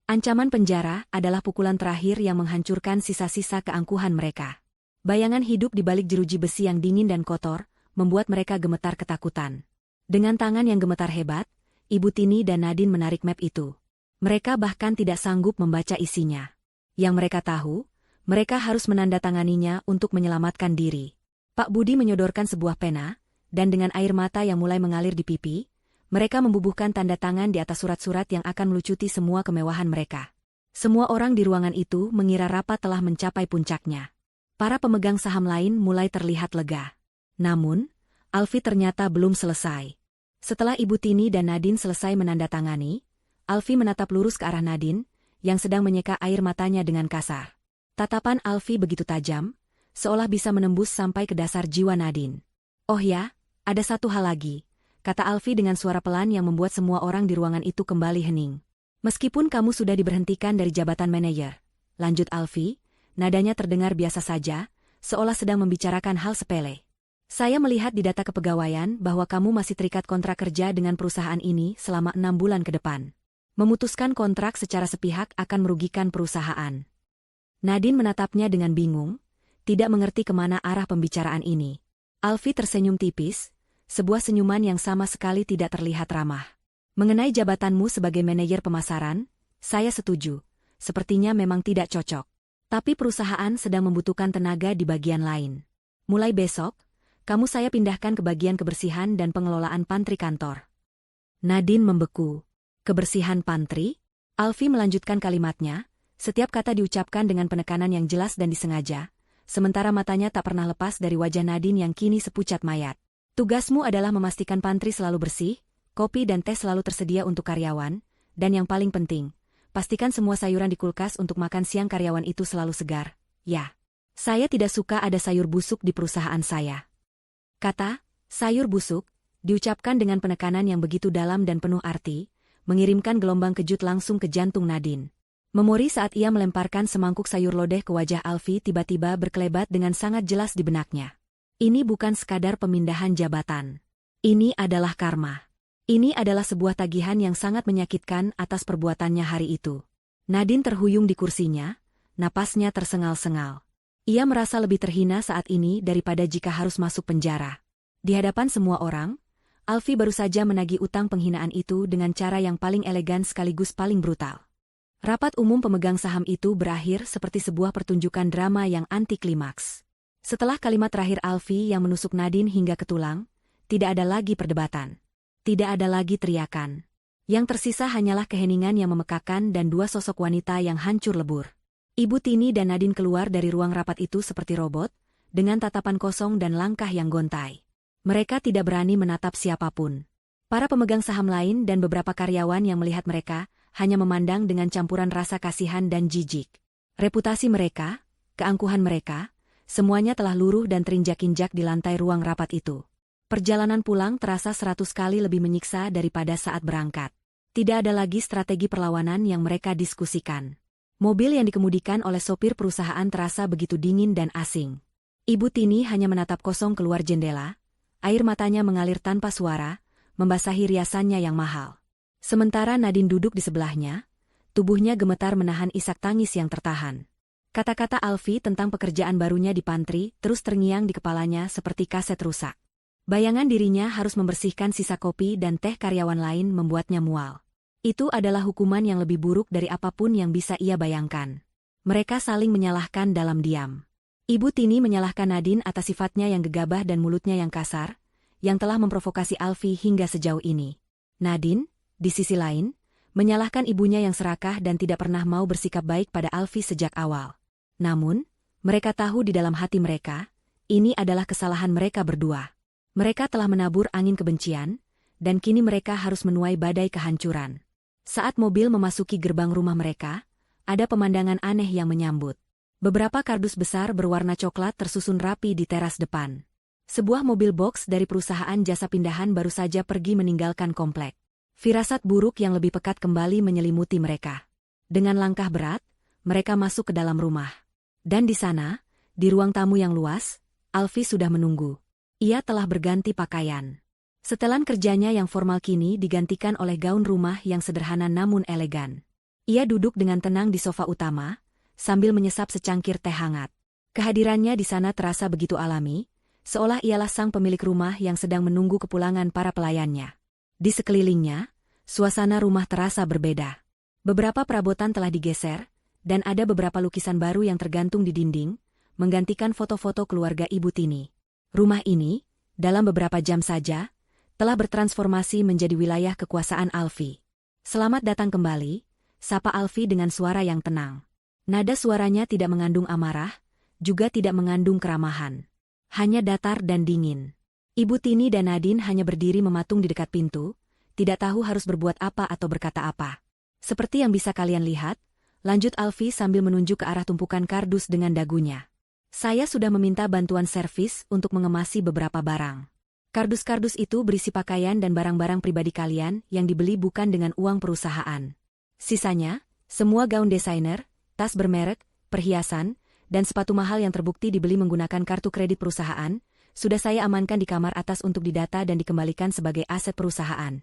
Ancaman penjara adalah pukulan terakhir yang menghancurkan sisa-sisa keangkuhan mereka. Bayangan hidup di balik jeruji besi yang dingin dan kotor, membuat mereka gemetar ketakutan. Dengan tangan yang gemetar hebat, Ibu Tini dan Nadine menarik map itu. Mereka bahkan tidak sanggup membaca isinya. Yang mereka tahu, mereka harus menandatanganinya untuk menyelamatkan diri. Pak Budi menyodorkan sebuah pena, dan dengan air mata yang mulai mengalir di pipi, mereka membubuhkan tanda tangan di atas surat-surat yang akan melucuti semua kemewahan mereka. Semua orang di ruangan itu mengira rapat telah mencapai puncaknya. Para pemegang saham lain mulai terlihat lega. Namun, Alfie ternyata belum selesai. Setelah Ibu Tini dan Nadine selesai menandatangani, Alfie menatap lurus ke arah Nadine, yang sedang menyeka air matanya dengan kasar. Tatapan Alfie begitu tajam, seolah bisa menembus sampai ke dasar jiwa Nadine. "Oh ya, ada satu hal lagi," kata Alfie dengan suara pelan yang membuat semua orang di ruangan itu kembali hening. "Meskipun kamu sudah diberhentikan dari jabatan manajer," lanjut Alfie, nadanya terdengar biasa saja, seolah sedang membicarakan hal sepele. "Saya melihat di data kepegawaian bahwa kamu masih terikat kontrak kerja dengan perusahaan ini selama 6 bulan ke depan. Memutuskan kontrak secara sepihak akan merugikan perusahaan." Nadine menatapnya dengan bingung, tidak mengerti kemana arah pembicaraan ini. Alfie tersenyum tipis, sebuah senyuman yang sama sekali tidak terlihat ramah. "Mengenai jabatanmu sebagai manajer pemasaran, saya setuju, sepertinya memang tidak cocok. Tapi perusahaan sedang membutuhkan tenaga di bagian lain. Mulai besok, kamu saya pindahkan ke bagian kebersihan dan pengelolaan pantry kantor." Nadine membeku. "Kebersihan pantry?" Alfie melanjutkan kalimatnya, setiap kata diucapkan dengan penekanan yang jelas dan disengaja, sementara matanya tak pernah lepas dari wajah Nadine yang kini sepucat mayat. "Tugasmu adalah memastikan pantry selalu bersih, kopi dan teh selalu tersedia untuk karyawan, dan yang paling penting, pastikan semua sayuran di kulkas untuk makan siang karyawan itu selalu segar. Ya, saya tidak suka ada sayur busuk di perusahaan saya." Kata "sayur busuk" diucapkan dengan penekanan yang begitu dalam dan penuh arti, mengirimkan gelombang kejut langsung ke jantung Nadine. Memori saat ia melemparkan semangkuk sayur lodeh ke wajah Alfie tiba-tiba berkelebat dengan sangat jelas di benaknya. Ini bukan sekadar pemindahan jabatan. Ini adalah karma. Ini adalah sebuah tagihan yang sangat menyakitkan atas perbuatannya hari itu. Nadine terhuyung di kursinya, napasnya tersengal-sengal. Ia merasa lebih terhina saat ini daripada jika harus masuk penjara. Di hadapan semua orang, Alfie baru saja menagih utang penghinaan itu dengan cara yang paling elegan sekaligus paling brutal. Rapat umum pemegang saham itu berakhir seperti sebuah pertunjukan drama yang anti-klimaks. Setelah kalimat terakhir Alfie yang menusuk Nadine hingga ke tulang, tidak ada lagi perdebatan. Tidak ada lagi teriakan. Yang tersisa hanyalah keheningan yang memekakan dan 2 sosok wanita yang hancur lebur. Ibu Tini dan Nadine keluar dari ruang rapat itu seperti robot, dengan tatapan kosong dan langkah yang gontai. Mereka tidak berani menatap siapapun. Para pemegang saham lain dan beberapa karyawan yang melihat mereka, hanya memandang dengan campuran rasa kasihan dan jijik. Reputasi mereka, keangkuhan mereka, semuanya telah luruh dan terinjak-injak di lantai ruang rapat itu. Perjalanan pulang terasa 100 kali lebih menyiksa daripada saat berangkat. Tidak ada lagi strategi perlawanan yang mereka diskusikan. Mobil yang dikemudikan oleh sopir perusahaan terasa begitu dingin dan asing. Ibu Tini hanya menatap kosong keluar jendela, air matanya mengalir tanpa suara, membasahi riasannya yang mahal. Sementara Nadine duduk di sebelahnya, tubuhnya gemetar menahan isak tangis yang tertahan. Kata-kata Alfie tentang pekerjaan barunya di pantry terus terngiang di kepalanya seperti kaset rusak. Bayangan dirinya harus membersihkan sisa kopi dan teh karyawan lain membuatnya mual. Itu adalah hukuman yang lebih buruk dari apapun yang bisa ia bayangkan. Mereka saling menyalahkan dalam diam. Ibu Tini menyalahkan Nadine atas sifatnya yang gegabah dan mulutnya yang kasar, yang telah memprovokasi Alfie hingga sejauh ini. Nadine, di sisi lain, menyalahkan ibunya yang serakah dan tidak pernah mau bersikap baik pada Alfie sejak awal. Namun, mereka tahu di dalam hati mereka, ini adalah kesalahan mereka berdua. Mereka telah menabur angin kebencian, dan kini mereka harus menuai badai kehancuran. Saat mobil memasuki gerbang rumah mereka, ada pemandangan aneh yang menyambut. Beberapa kardus besar berwarna coklat tersusun rapi di teras depan. Sebuah mobil box dari perusahaan jasa pindahan baru saja pergi meninggalkan komplek. Firasat buruk yang lebih pekat kembali menyelimuti mereka. Dengan langkah berat, mereka masuk ke dalam rumah. Dan di sana, di ruang tamu yang luas, Alfie sudah menunggu. Ia telah berganti pakaian. Setelan kerjanya yang formal kini digantikan oleh gaun rumah yang sederhana namun elegan. Ia duduk dengan tenang di sofa utama, sambil menyesap secangkir teh hangat. Kehadirannya di sana terasa begitu alami, seolah ialah sang pemilik rumah yang sedang menunggu kepulangan para pelayannya. Di sekelilingnya, suasana rumah terasa berbeda. Beberapa perabotan telah digeser, dan ada beberapa lukisan baru yang tergantung di dinding, menggantikan foto-foto keluarga Ibu Tini. Rumah ini, dalam beberapa jam saja, telah bertransformasi menjadi wilayah kekuasaan Alfie. Selamat datang kembali, sapa Alfie dengan suara yang tenang. Nada suaranya tidak mengandung amarah, juga tidak mengandung keramahan. Hanya datar dan dingin. Ibu Tini dan Nadine hanya berdiri mematung di dekat pintu, tidak tahu harus berbuat apa atau berkata apa. Seperti yang bisa kalian lihat, lanjut Alfie sambil menunjuk ke arah tumpukan kardus dengan dagunya. Saya sudah meminta bantuan servis untuk mengemasi beberapa barang. Kardus-kardus itu berisi pakaian dan barang-barang pribadi kalian yang dibeli bukan dengan uang perusahaan. Sisanya, semua gaun desainer, tas bermerek, perhiasan, dan sepatu mahal yang terbukti dibeli menggunakan kartu kredit perusahaan, sudah saya amankan di kamar atas untuk didata dan dikembalikan sebagai aset perusahaan.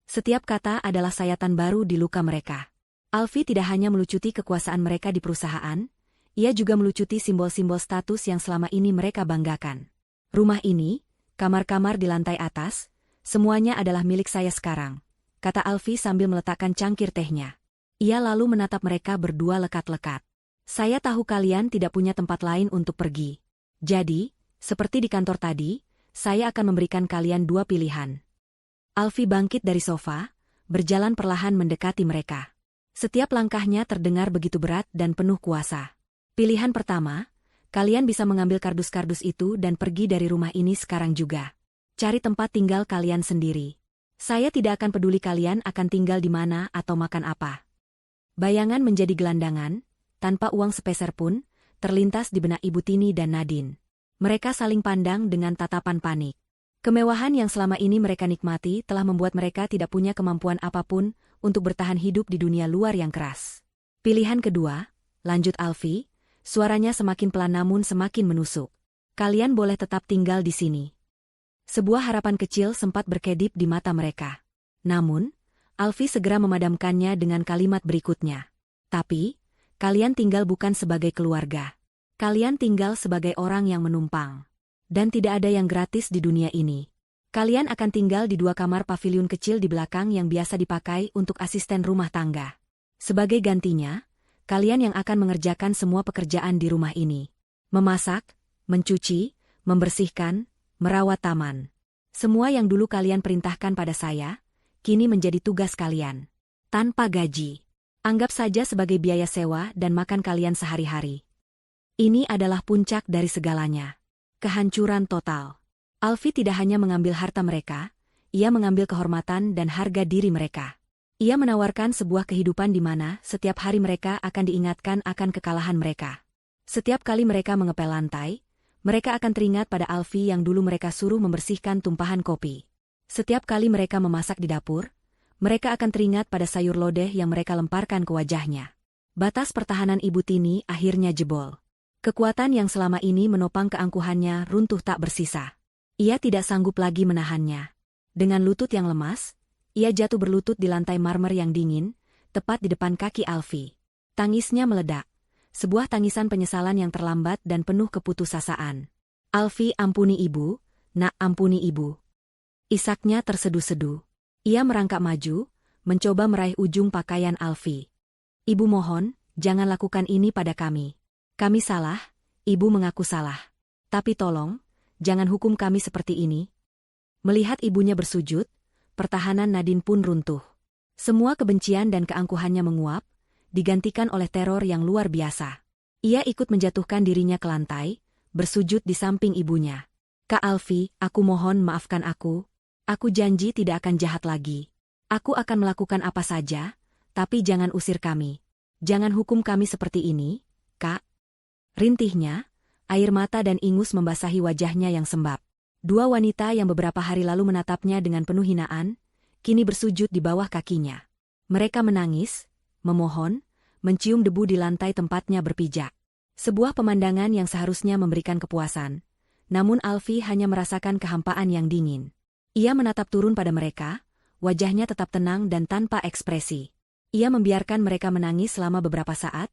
Setiap kata adalah sayatan baru di luka mereka. Alfie tidak hanya melucuti kekuasaan mereka di perusahaan, ia juga melucuti simbol-simbol status yang selama ini mereka banggakan. Rumah ini, kamar-kamar di lantai atas, semuanya adalah milik saya sekarang, kata Alfie sambil meletakkan cangkir tehnya. Ia lalu menatap mereka berdua lekat-lekat. Saya tahu kalian tidak punya tempat lain untuk pergi. Jadi, seperti di kantor tadi, saya akan memberikan kalian dua pilihan. Alfie bangkit dari sofa, berjalan perlahan mendekati mereka. Setiap langkahnya terdengar begitu berat dan penuh kuasa. Pilihan pertama, kalian bisa mengambil kardus-kardus itu dan pergi dari rumah ini sekarang juga. Cari tempat tinggal kalian sendiri. Saya tidak akan peduli kalian akan tinggal di mana atau makan apa. Bayangan menjadi gelandangan, tanpa uang sepeser pun, terlintas di benak Ibu Tini dan Nadine. Mereka saling pandang dengan tatapan panik. Kemewahan yang selama ini mereka nikmati telah membuat mereka tidak punya kemampuan apapun untuk bertahan hidup di dunia luar yang keras. Pilihan kedua, lanjut Alfie, suaranya semakin pelan namun semakin menusuk. Kalian boleh tetap tinggal di sini. Sebuah harapan kecil sempat berkedip di mata mereka. Namun, Alfie segera memadamkannya dengan kalimat berikutnya. Tapi, kalian tinggal bukan sebagai keluarga. Kalian tinggal sebagai orang yang menumpang. Dan tidak ada yang gratis di dunia ini. Kalian akan tinggal di dua kamar paviliun kecil di belakang yang biasa dipakai untuk asisten rumah tangga. Sebagai gantinya, kalian yang akan mengerjakan semua pekerjaan di rumah ini. Memasak, mencuci, membersihkan, merawat taman. Semua yang dulu kalian perintahkan pada saya, kini menjadi tugas kalian. Tanpa gaji. Anggap saja sebagai biaya sewa dan makan kalian sehari-hari. Ini adalah puncak dari segalanya. Kehancuran total. Alfie tidak hanya mengambil harta mereka, ia mengambil kehormatan dan harga diri mereka. Ia menawarkan sebuah kehidupan di mana setiap hari mereka akan diingatkan akan kekalahan mereka. Setiap kali mereka mengepel lantai, mereka akan teringat pada Alfie yang dulu mereka suruh membersihkan tumpahan kopi. Setiap kali mereka memasak di dapur, mereka akan teringat pada sayur lodeh yang mereka lemparkan ke wajahnya. Batas pertahanan Ibu Tini akhirnya jebol. Kekuatan yang selama ini menopang keangkuhannya runtuh tak bersisa. Ia tidak sanggup lagi menahannya. Dengan lutut yang lemas, ia jatuh berlutut di lantai marmer yang dingin, tepat di depan kaki Alfie. Tangisnya meledak. Sebuah tangisan penyesalan yang terlambat dan penuh keputusasaan. Alfie, ampuni ibu, nak, ampuni ibu. Isaknya tersedu-sedu. Ia merangkak maju, mencoba meraih ujung pakaian Alfie. Ibu mohon, jangan lakukan ini pada kami. Kami salah, ibu mengaku salah. Tapi tolong, jangan hukum kami seperti ini. Melihat ibunya bersujud, pertahanan Nadine pun runtuh. Semua kebencian dan keangkuhannya menguap, digantikan oleh teror yang luar biasa. Ia ikut menjatuhkan dirinya ke lantai, bersujud di samping ibunya. Kak Alfie, aku mohon maafkan aku. Aku janji tidak akan jahat lagi. Aku akan melakukan apa saja, tapi jangan usir kami. Jangan hukum kami seperti ini, Kak. Rintihnya, air mata dan ingus membasahi wajahnya yang sembab. Dua wanita yang beberapa hari lalu menatapnya dengan penuh hinaan, kini bersujud di bawah kakinya. Mereka menangis, memohon, mencium debu di lantai tempatnya berpijak. Sebuah pemandangan yang seharusnya memberikan kepuasan, namun Alfi hanya merasakan kehampaan yang dingin. Ia menatap turun pada mereka, wajahnya tetap tenang dan tanpa ekspresi. Ia membiarkan mereka menangis selama beberapa saat,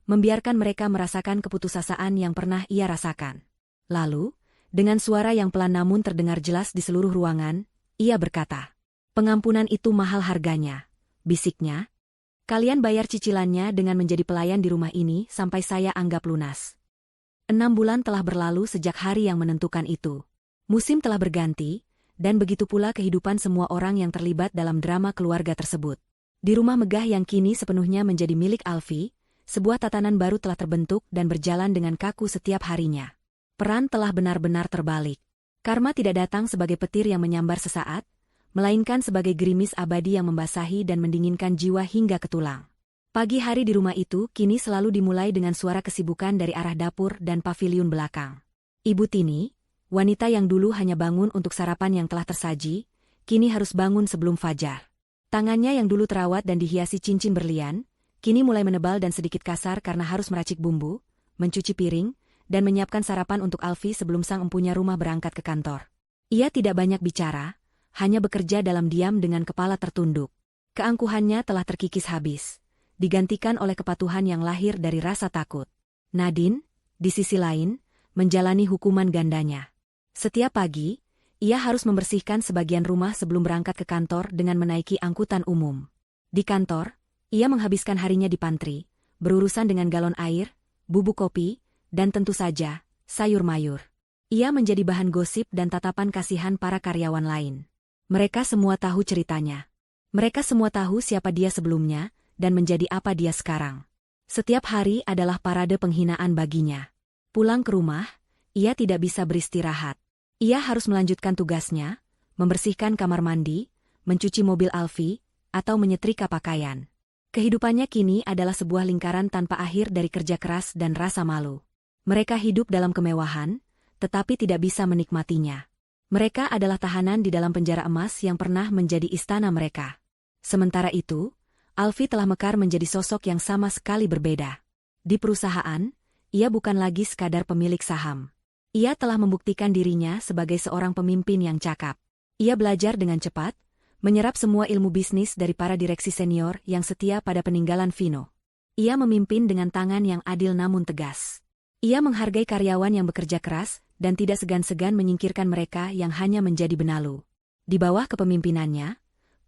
membiarkan mereka merasakan keputusasaan yang pernah ia rasakan. Lalu, dengan suara yang pelan namun terdengar jelas di seluruh ruangan, ia berkata, "Pengampunan itu mahal harganya," bisiknya. "Kalian bayar cicilannya dengan menjadi pelayan di rumah ini sampai saya anggap lunas." 6 bulan telah berlalu sejak hari yang menentukan itu. Musim telah berganti, dan begitu pula kehidupan semua orang yang terlibat dalam drama keluarga tersebut. Di rumah megah yang kini sepenuhnya menjadi milik Alfi, sebuah tatanan baru telah terbentuk dan berjalan dengan kaku setiap harinya. Peran telah benar-benar terbalik. Karma tidak datang sebagai petir yang menyambar sesaat, melainkan sebagai gerimis abadi yang membasahi dan mendinginkan jiwa hingga ke tulang. Pagi hari di rumah itu kini selalu dimulai dengan suara kesibukan dari arah dapur dan paviliun belakang. Ibu Tini, wanita yang dulu hanya bangun untuk sarapan yang telah tersaji, kini harus bangun sebelum fajar. Tangannya yang dulu terawat dan dihiasi cincin berlian, kini mulai menebal dan sedikit kasar karena harus meracik bumbu, mencuci piring, dan menyiapkan sarapan untuk Alfi sebelum sang empunya rumah berangkat ke kantor. Ia tidak banyak bicara, hanya bekerja dalam diam dengan kepala tertunduk. Keangkuhannya telah terkikis habis, digantikan oleh kepatuhan yang lahir dari rasa takut. Nadine, di sisi lain, menjalani hukuman gandanya. Setiap pagi, ia harus membersihkan sebagian rumah sebelum berangkat ke kantor dengan menaiki angkutan umum. Di kantor, ia menghabiskan harinya di pantry, berurusan dengan galon air, bubuk kopi, dan tentu saja, sayur mayur. Ia menjadi bahan gosip dan tatapan kasihan para karyawan lain. Mereka semua tahu ceritanya. Mereka semua tahu siapa dia sebelumnya, dan menjadi apa dia sekarang. Setiap hari adalah parade penghinaan baginya. Pulang ke rumah, ia tidak bisa beristirahat. Ia harus melanjutkan tugasnya, membersihkan kamar mandi, mencuci mobil Alfi, atau menyetrika pakaian. Kehidupannya kini adalah sebuah lingkaran tanpa akhir dari kerja keras dan rasa malu. Mereka hidup dalam kemewahan, tetapi tidak bisa menikmatinya. Mereka adalah tahanan di dalam penjara emas yang pernah menjadi istana mereka. Sementara itu, Alfi telah mekar menjadi sosok yang sama sekali berbeda. Di perusahaan, ia bukan lagi sekadar pemilik saham. Ia telah membuktikan dirinya sebagai seorang pemimpin yang cakap. Ia belajar dengan cepat, menyerap semua ilmu bisnis dari para direksi senior yang setia pada peninggalan Vino. Ia memimpin dengan tangan yang adil namun tegas. Ia menghargai karyawan yang bekerja keras dan tidak segan-segan menyingkirkan mereka yang hanya menjadi benalu. Di bawah kepemimpinannya,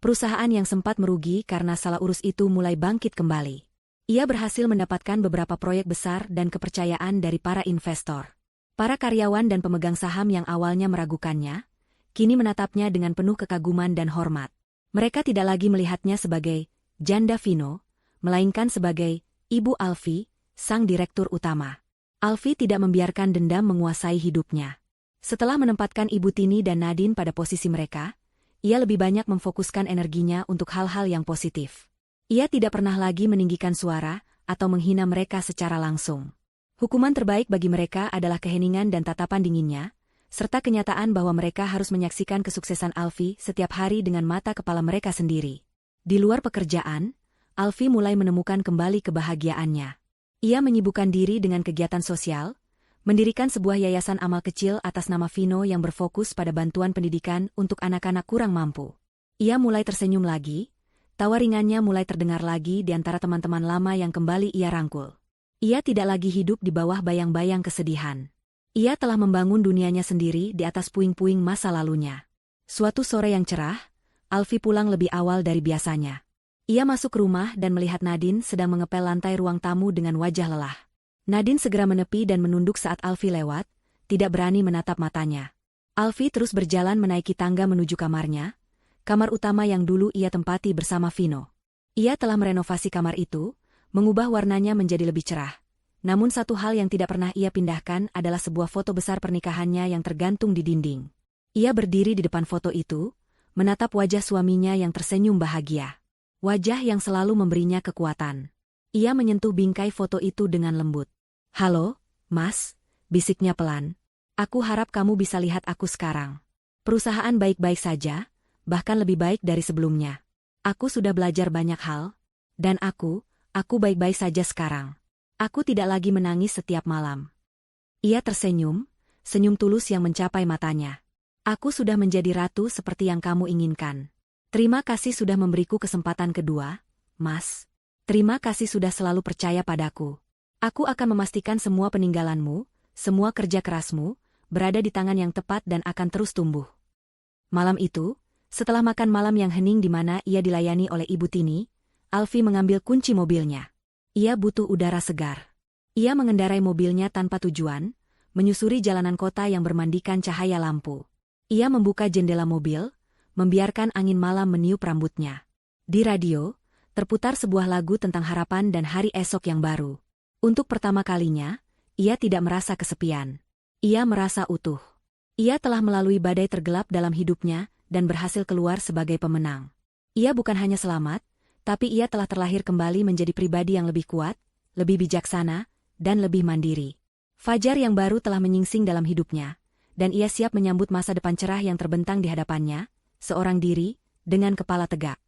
perusahaan yang sempat merugi karena salah urus itu mulai bangkit kembali. Ia berhasil mendapatkan beberapa proyek besar dan kepercayaan dari para investor. Para karyawan dan pemegang saham yang awalnya meragukannya, kini menatapnya dengan penuh kekaguman dan hormat. Mereka tidak lagi melihatnya sebagai janda Vino, melainkan sebagai Ibu Alfi, sang direktur utama. Alfi tidak membiarkan dendam menguasai hidupnya. Setelah menempatkan Ibu Tini dan Nadine pada posisi mereka, ia lebih banyak memfokuskan energinya untuk hal-hal yang positif. Ia tidak pernah lagi meninggikan suara atau menghina mereka secara langsung. Hukuman terbaik bagi mereka adalah keheningan dan tatapan dinginnya, serta kenyataan bahwa mereka harus menyaksikan kesuksesan Alfi setiap hari dengan mata kepala mereka sendiri. Di luar pekerjaan, Alfi mulai menemukan kembali kebahagiaannya. Ia menyibukkan diri dengan kegiatan sosial, mendirikan sebuah yayasan amal kecil atas nama Vino yang berfokus pada bantuan pendidikan untuk anak-anak kurang mampu. Ia mulai tersenyum lagi, tawa ringannya mulai terdengar lagi di antara teman-teman lama yang kembali ia rangkul. Ia tidak lagi hidup di bawah bayang-bayang kesedihan. Ia telah membangun dunianya sendiri di atas puing-puing masa lalunya. Suatu sore yang cerah, Alfi pulang lebih awal dari biasanya. Ia masuk rumah dan melihat Nadine sedang mengepel lantai ruang tamu dengan wajah lelah. Nadine segera menepi dan menunduk saat Alfi lewat, tidak berani menatap matanya. Alfi terus berjalan menaiki tangga menuju kamarnya, kamar utama yang dulu ia tempati bersama Vino. Ia telah merenovasi kamar itu, mengubah warnanya menjadi lebih cerah. Namun satu hal yang tidak pernah ia pindahkan adalah sebuah foto besar pernikahannya yang tergantung di dinding. Ia berdiri di depan foto itu, menatap wajah suaminya yang tersenyum bahagia. Wajah yang selalu memberinya kekuatan. Ia menyentuh bingkai foto itu dengan lembut. "Halo, Mas," bisiknya pelan. "Aku harap kamu bisa lihat aku sekarang. Perusahaan baik-baik saja, bahkan lebih baik dari sebelumnya. Aku sudah belajar banyak hal. Dan aku baik-baik saja sekarang. Aku tidak lagi menangis setiap malam." Ia tersenyum, senyum tulus yang mencapai matanya. "Aku sudah menjadi ratu seperti yang kamu inginkan. Terima kasih sudah memberiku kesempatan kedua, Mas. Terima kasih sudah selalu percaya padaku. Aku akan memastikan semua peninggalanmu, semua kerja kerasmu, berada di tangan yang tepat dan akan terus tumbuh." Malam itu, setelah makan malam yang hening di mana ia dilayani oleh Ibu Tini, Alfi mengambil kunci mobilnya. Ia butuh udara segar. Ia mengendarai mobilnya tanpa tujuan, menyusuri jalanan kota yang bermandikan cahaya lampu. Ia membuka jendela mobil, membiarkan angin malam meniup rambutnya. Di radio, terputar sebuah lagu tentang harapan dan hari esok yang baru. Untuk pertama kalinya, ia tidak merasa kesepian. Ia merasa utuh. Ia telah melalui badai tergelap dalam hidupnya dan berhasil keluar sebagai pemenang. Ia bukan hanya selamat, tapi ia telah terlahir kembali menjadi pribadi yang lebih kuat, lebih bijaksana, dan lebih mandiri. Fajar yang baru telah menyingsing dalam hidupnya, dan ia siap menyambut masa depan cerah yang terbentang di hadapannya, seorang diri, dengan kepala tegak.